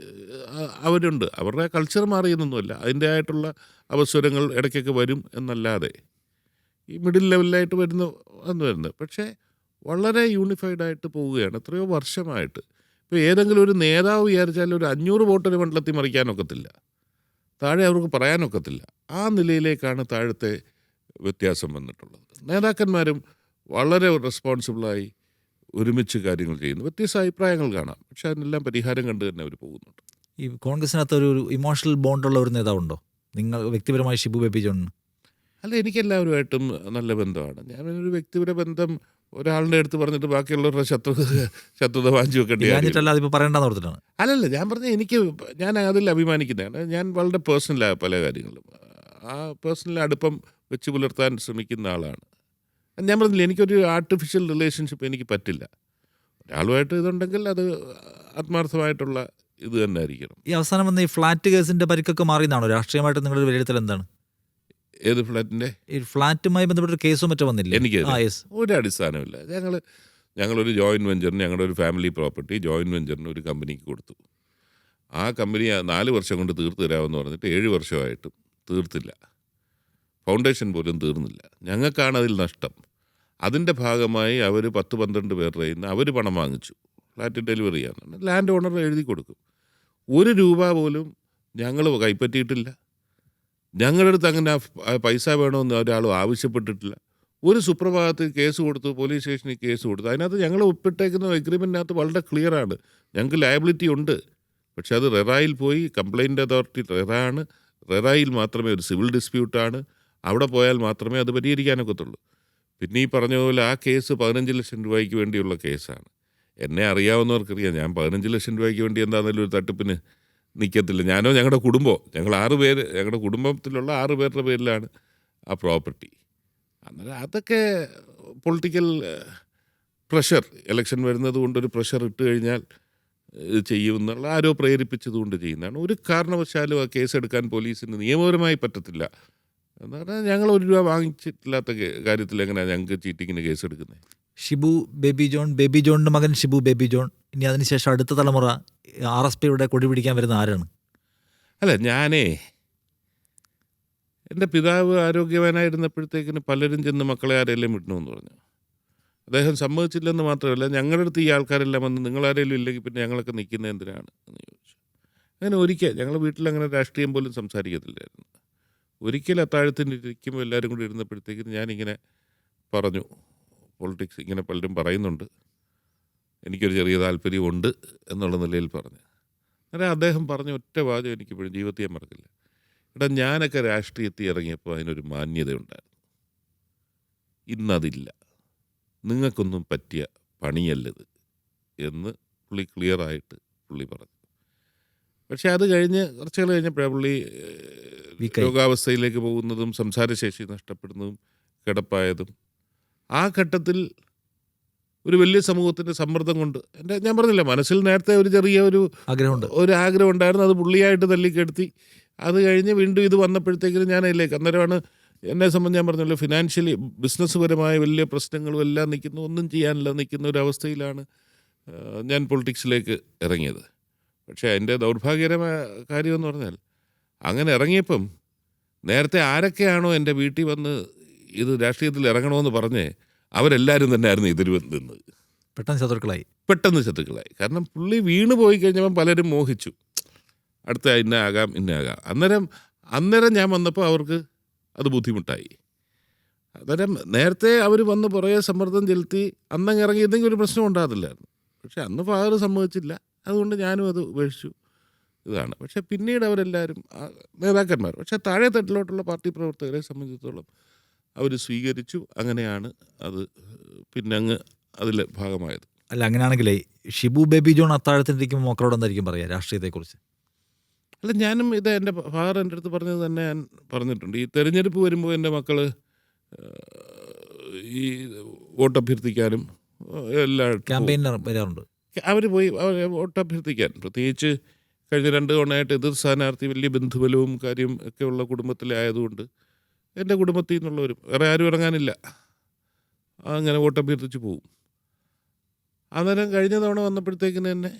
അവരുണ്ട്. അവരുടെ കൾച്ചർ മാറിയെന്നൊന്നുമല്ല, അതിൻ്റെ ആയിട്ടുള്ള അവസരങ്ങൾ ഇടയ്ക്കൊക്കെ വരും എന്നല്ലാതെ ഈ മിഡിൽ ലെവലിലായിട്ട് വരുന്നത്. പക്ഷേ വളരെ യൂണിഫൈഡായിട്ട് പോവുകയാണ് എത്രയോ വർഷമായിട്ട്. ഇപ്പോൾ ഏതെങ്കിലും ഒരു നേതാവ് വിചാരിച്ചാൽ ഒരു 500 വോട്ടൊരു മണ്ഡലത്തിൽ മറിക്കാനൊക്കത്തില്ല, താഴെ അവർക്ക് പറയാനൊക്കത്തില്ല. ആ നിലയിലേക്കാണ് താഴത്തെ വ്യത്യാസം വന്നിട്ടുള്ളത്. നേതാക്കന്മാരും വളരെ റെസ്പോൺസിബിളായി ഒരുമിച്ച് കാര്യങ്ങൾ ചെയ്യുന്നു. വ്യത്യസ്ത അഭിപ്രായങ്ങൾ കാണാം, പക്ഷെ അതിനെല്ലാം പരിഹാരം കണ്ട് തന്നെ അവർ പോകുന്നുണ്ട്. ഈ കോൺഗ്രസിനകത്ത് ഒരു ഇമോഷണൽ ബോണ്ടുള്ള ഒരു നേതാവുണ്ടോ നിങ്ങൾ വ്യക്തിപരമായി ഷിബു ബേബി ജോണിന്? അല്ല, എനിക്കെല്ലാവരുമായിട്ടും നല്ല ബന്ധമാണ്. ഞാനൊരു വ്യക്തിപര ബന്ധം ഒരാളുടെ അടുത്ത് പറഞ്ഞിട്ട് ബാക്കിയുള്ളവരുടെ ശത്രുത വാങ്ങിച്ചു വെക്കേണ്ടി അതിപ്പോൾ പറയേണ്ടെന്ന് ഓർത്തിട്ടാണ്. അല്ലല്ല, ഞാൻ പറഞ്ഞ ഞാൻ അതിൽ അഭിമാനിക്കുന്നതാണ്. ഞാൻ വളരെ പേഴ്സണലാണ് പല കാര്യങ്ങളും. ആ പേഴ്സണൽ അടുപ്പം വെച്ച് പുലർത്താൻ ശ്രമിക്കുന്ന ആളാണ്. ഞാൻ പറഞ്ഞില്ല, എനിക്കൊരു ആർട്ടിഫിഷ്യൽ റിലേഷൻഷിപ്പ് എനിക്ക് പറ്റില്ല. ഒരാളുമായിട്ട് ഇതുണ്ടെങ്കിൽ അത് ആത്മാർത്ഥമായിട്ടുള്ള ഇത് തന്നെ ആയിരിക്കണം. ഈ അവസാനം വന്ന ഈ ഫ്ലാറ്റ് കേസിന്റെ പരിക്കൊക്കെ മാറിയെന്നാണോ രാഷ്ട്രീയമായിട്ട് നിങ്ങളുടെ വിലയിരുത്തൽ എന്താണ്? ഏത് ഫ്ലാറ്റിൻ്റെ? ഈ ഫ്ലാറ്റുമായി ബന്ധപ്പെട്ടൊരു കേസും മറ്റോ വന്നില്ല? എനിക്ക് ഒരു അടിസ്ഥാനമില്ല. ഞങ്ങളൊരു ജോയിൻറ്റ് വെഞ്ചറിന്, ഞങ്ങളുടെ ഒരു ഫാമിലി പ്രോപ്പർട്ടി ജോയിൻറ്റ് വെഞ്ചറിന് ഒരു കമ്പനിക്ക് കൊടുത്തു. ആ കമ്പനി 4 വർഷം കൊണ്ട് തീർത്ത് തരാമെന്ന് പറഞ്ഞിട്ട് 7 വർഷമായിട്ടും തീർത്തില്ല. ഫൗണ്ടേഷൻ പോലും തീർന്നില്ല. ഞങ്ങൾക്കാണ് അതിൽ നഷ്ടം. അതിൻ്റെ ഭാഗമായി അവർ 10-12 പേരുടെ കയ്യിൽ നിന്ന് അവർ പണം വാങ്ങിച്ചു. ഫ്ലാറ്റ് ഡെലിവറി ചെയ്യാൻ ലാൻഡ് ഓണർ എഴുതി കൊടുക്കും. 1 രൂപ പോലും ഞങ്ങൾ കൈപ്പറ്റിയിട്ടില്ല. ഞങ്ങളുടെ അടുത്ത് അങ്ങനെ പൈസ വേണമെന്ന് ഒരാളും ആവശ്യപ്പെട്ടിട്ടില്ല. ഒരു സുപ്രഭാതത്തിൽ കേസ് കൊടുത്തു, പോലീസ് സ്റ്റേഷനിൽ കേസ് കൊടുത്തു. അതിനകത്ത് ഞങ്ങൾ ഒപ്പിട്ടേക്കുന്ന എഗ്രിമെൻറ്റിനകത്ത് വളരെ ക്ലിയറാണ്, ഞങ്ങൾക്ക് ലയബിലിറ്റി ഉണ്ട്. പക്ഷെ അത് റെറായിൽ പോയി, കംപ്ലയിൻ്റ് അതോറിറ്റി റെറാണ്, റെറായിൽ മാത്രമേ ഒരു സിവിൽ ഡിസ്പ്യൂട്ടാണ്, അവിടെ പോയാൽ മാത്രമേ അത് പരിഹരിക്കാനൊക്കത്തുള്ളൂ. പിന്നെ ഈ പറഞ്ഞ പോലെ ആ കേസ് 15 ലക്ഷം രൂപയ്ക്ക് വേണ്ടിയുള്ള കേസാണ്. എന്നെ അറിയാവുന്നവർക്കറിയാം, ഞാൻ 15 ലക്ഷം രൂപയ്ക്ക് വേണ്ടി എന്താണെങ്കിലും ഒരു തട്ടിപ്പിന് നിൽക്കത്തില്ല. ഞാനോ ഞങ്ങളുടെ കുടുംബമോ, ഞങ്ങൾ 6 പേര്, ഞങ്ങളുടെ കുടുംബത്തിലുള്ള 6 പേരുടെ പേരിലാണ് ആ പ്രോപ്പർട്ടി. അന്നേരം അതൊക്കെ പൊളിറ്റിക്കൽ പ്രഷർ, ഇലക്ഷൻ വരുന്നത് കൊണ്ടൊരു പ്രഷർ ഇട്ട് കഴിഞ്ഞാൽ ചെയ്യുമെന്നുള്ള ആരോ പ്രേരിപ്പിച്ചതുകൊണ്ട് ചെയ്യുന്നതാണ്. ഒരു കാരണവശാലും ആ കേസെടുക്കാൻ പോലീസിന് നിയമപരമായി പറ്റത്തില്ല. എന്ന് പറഞ്ഞാൽ ഞങ്ങൾ 1 രൂപ വാങ്ങിച്ചിട്ടില്ലാത്ത കാര്യത്തിൽ എങ്ങനെയാണ് ഞങ്ങൾക്ക് ചീറ്റിങ്ങിന് കേസെടുക്കുന്നത്? ഷിബു ബേബി ജോൺ, ബേബി ജോണിൻ്റെ മകൻ ഷിബു ബേബി ജോൺ, ഇനി അതിനുശേഷം അടുത്ത തലമുറ RSPയുടെ കൊടി പിടിക്കാൻ വരുന്ന ആരാണ്? അല്ല, എൻ്റെ പിതാവ് ആരോഗ്യവാനായിരുന്നപ്പോഴത്തേക്കിന് പലരും ചെന്ന് മക്കളെ ആരെല്ലാം വിടണമെന്ന് പറഞ്ഞു. അദ്ദേഹം സമ്മതിച്ചില്ലെന്ന് മാത്രമല്ല, ഞങ്ങളുടെ അടുത്ത് ഈ ആൾക്കാരെല്ലാം വന്ന് നിങ്ങളാരെങ്കിലും ഇല്ലെങ്കിൽ പിന്നെ ഞങ്ങളൊക്കെ നിൽക്കുന്നത് എന്തിനാണ് എന്ന് ചോദിച്ചു. അങ്ങനെ ഒരിക്കൽ ഞങ്ങൾ വീട്ടിലങ്ങനെ രാഷ്ട്രീയം പോലും സംസാരിക്കത്തില്ലായിരുന്നു. ഒരിക്കൽ അത്താഴത്തിന് ഇരിക്കുമ്പോൾ എല്ലാവരും കൂടി ഇരുന്നപ്പോഴത്തേക്കിന് ഞാനിങ്ങനെ പറഞ്ഞു, പൊളിറ്റിക്സ് ഇങ്ങനെ പലരും പറയുന്നുണ്ട്, എനിക്കൊരു ചെറിയ താല്പര്യമുണ്ട് എന്നുള്ള നിലയിൽ പറഞ്ഞു. അന്നേരം അദ്ദേഹം പറഞ്ഞ ഒറ്റ വാചകം എനിക്കിപ്പോഴും ജീവിതത്തിൽ ഞാൻ മറക്കില്ല. എടാ, ഞാനൊക്കെ രാഷ്ട്രീയത്തിൽ ഇറങ്ങിയപ്പോൾ അതിനൊരു മാന്യതയുണ്ടായിരുന്നു, ഇന്നതില്ല, നിങ്ങൾക്കൊന്നും പറ്റിയ പണിയല്ലത് എന്ന് ക്ലിയറായിട്ട് പറഞ്ഞു. പക്ഷെ അത് കഴിഞ്ഞ് കുറച്ചുകൾ കഴിഞ്ഞപ്പോഴാണ് പുള്ളി രോഗാവസ്ഥയിലേക്ക് പോകുന്നതും സംസാരശേഷി നഷ്ടപ്പെടുന്നതും കിടപ്പായതും. ആ ഘട്ടത്തിൽ ഒരു വലിയ സമൂഹത്തിൻ്റെ സമ്മർദ്ദം കൊണ്ട് ഞാൻ പറഞ്ഞില്ല, മനസ്സിൽ നേരത്തെ ഒരു ചെറിയ ഒരു ആഗ്രഹം ഉണ്ടായിരുന്നു. അത് പുള്ളിയായിട്ട് തല്ലിക്കെടുത്തി. അത് കഴിഞ്ഞ് വീണ്ടും ഇത് വന്നപ്പോഴത്തേക്കും ഞാൻ അതിലേക്ക്, അന്നേരമാണ് എന്നെ സംബന്ധിച്ച് ഞാൻ പറഞ്ഞല്ലോ, ഫിനാൻഷ്യലി ബിസിനസ് പരമായ വലിയ പ്രശ്നങ്ങളും എല്ലാം നിൽക്കുന്നു, ഒന്നും ചെയ്യാനില്ല നിൽക്കുന്ന ഒരു അവസ്ഥയിലാണ് ഞാൻ പൊളിറ്റിക്സിലേക്ക് ഇറങ്ങിയത്. പക്ഷേ അതിൻ്റെ ദൗർഭാഗ്യകരമായ കാര്യമെന്ന് പറഞ്ഞാൽ, അങ്ങനെ ഇറങ്ങിയപ്പം നേരത്തെ ആരൊക്കെയാണോ എൻ്റെ വീട്ടിൽ വന്ന് ഇത് രാഷ്ട്രീയത്തിൽ ഇറങ്ങണമെന്ന് പറഞ്ഞ് അവരെല്ലാവരും തന്നെ ആയിരുന്നു എതിര് നിന്നത്. പെട്ടെന്ന് ശത്രുക്കളായി. പെട്ടെന്ന് ശത്രുക്കളായി. കാരണം പുള്ളി വീണ് പോയി കഴിഞ്ഞപ്പോൾ പലരും മോഹിച്ചു, അടുത്ത ഇന്നാകാം. അന്നേരം ഞാൻ വന്നപ്പോൾ അവർക്ക് അത് ബുദ്ധിമുട്ടായി. അന്നേരം നേരത്തെ അവർ വന്ന് പുറകെ സമ്മർദ്ദം ചെലുത്തി അന്നങ്ങ് ഇറങ്ങിയിരുന്നെങ്കിൽ ഒരു പ്രശ്നം ഉണ്ടാകത്തില്ലായിരുന്നു. പക്ഷെ അന്ന് ഫാദർ സമ്മതിച്ചില്ല, അതുകൊണ്ട് ഞാനും അത് ഉപേക്ഷിച്ചു. ഇതാണ്. പക്ഷെ പിന്നീട് അവരെല്ലാവരും നേതാക്കന്മാർ, പക്ഷെ താഴെ തട്ടിലോട്ടുള്ള പാർട്ടി പ്രവർത്തകരെ സംബന്ധിച്ചിടത്തോളം അവർ സ്വീകരിച്ചു. അങ്ങനെയാണ് അത് പിന്നെ അങ്ങ് അതിൽ ഭാഗമായത്. അല്ല, അങ്ങനെയാണെങ്കിലേ ഷിബു ബേബി ജോൺ അത്താഴത്തിനിരിക്കുമ്പോൾ മക്കളോട് എന്തായിരിക്കും പറയുക രാഷ്ട്രീയത്തെക്കുറിച്ച്? അല്ല, ഞാനും ഇത് എൻ്റെ ഫാദർ എൻ്റെ അടുത്ത് പറഞ്ഞത് തന്നെ ഞാൻ പറഞ്ഞിട്ടുണ്ട്. ഈ തെരഞ്ഞെടുപ്പ് വരുമ്പോൾ എൻ്റെ മക്കൾ ഈ വോട്ടഭ്യർത്ഥിക്കാനും എല്ലായിടത്തും ക്യാമ്പയിനിൽ വരാറുണ്ട്. അവർ പോയി വോട്ടഭ്യർത്ഥിക്കാൻ, പ്രത്യേകിച്ച് കഴിഞ്ഞ 2 തവണയായിട്ട് എതിർ സ്ഥാനാർത്ഥി വലിയ ബന്ധുബലവും കാര്യം ഒക്കെ ഉള്ള കുടുംബത്തിലെ ആയതുകൊണ്ട് എൻ്റെ കുടുംബത്തിൽ നിന്നുള്ളവരും വേറെ ആരും ഇറങ്ങാനില്ല, അങ്ങനെ വോട്ടഭ്യർത്ഥിച്ച് പോവും. അന്നേരം കഴിഞ്ഞ തവണ വന്നപ്പോഴത്തേക്കിന് തന്നെ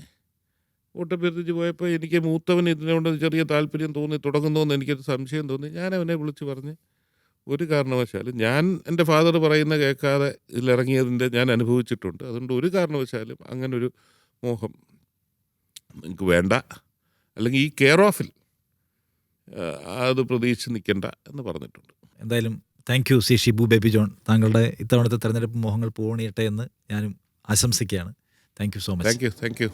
വോട്ടഭ്യർത്ഥിച്ച് പോയപ്പോൾ എനിക്ക് മൂത്തവൻ ഇതിനോട് ചെറിയ താല്പര്യം തോന്നി തുടങ്ങുന്നതെന്ന് എനിക്കൊരു സംശയം തോന്നി. ഞാൻ അവനെ വിളിച്ച് പറഞ്ഞ്, ഒരു കാരണവശാലും ഞാൻ എൻ്റെ ഫാദർ പറയുന്ന കേൾക്കാതെ ഇതിലിറങ്ങിയതിൻ്റെ ഞാൻ അനുഭവിച്ചിട്ടുണ്ട്. അതുകൊണ്ട് ഒരു കാരണവശാലും അങ്ങനൊരു മോഹം നിങ്ങൾക്ക് വേണ്ട, അല്ലെങ്കിൽ ഈ കെയർ ഓഫിൽ അത് പ്രതീക്ഷിച്ച് നിൽക്കണ്ട എന്ന് പറഞ്ഞിട്ടുണ്ട്. എന്തായാലും thank you C Shibu baby John. താങ്കളുടെ ഇത്തവണത്തെ തെരഞ്ഞെടുപ്പ് മോഹങ്ങൾ പൂവണിയട്ടെ എന്ന് ഞാനും ആശംസിക്കുകയാണ്. Thank you so much. Thank you.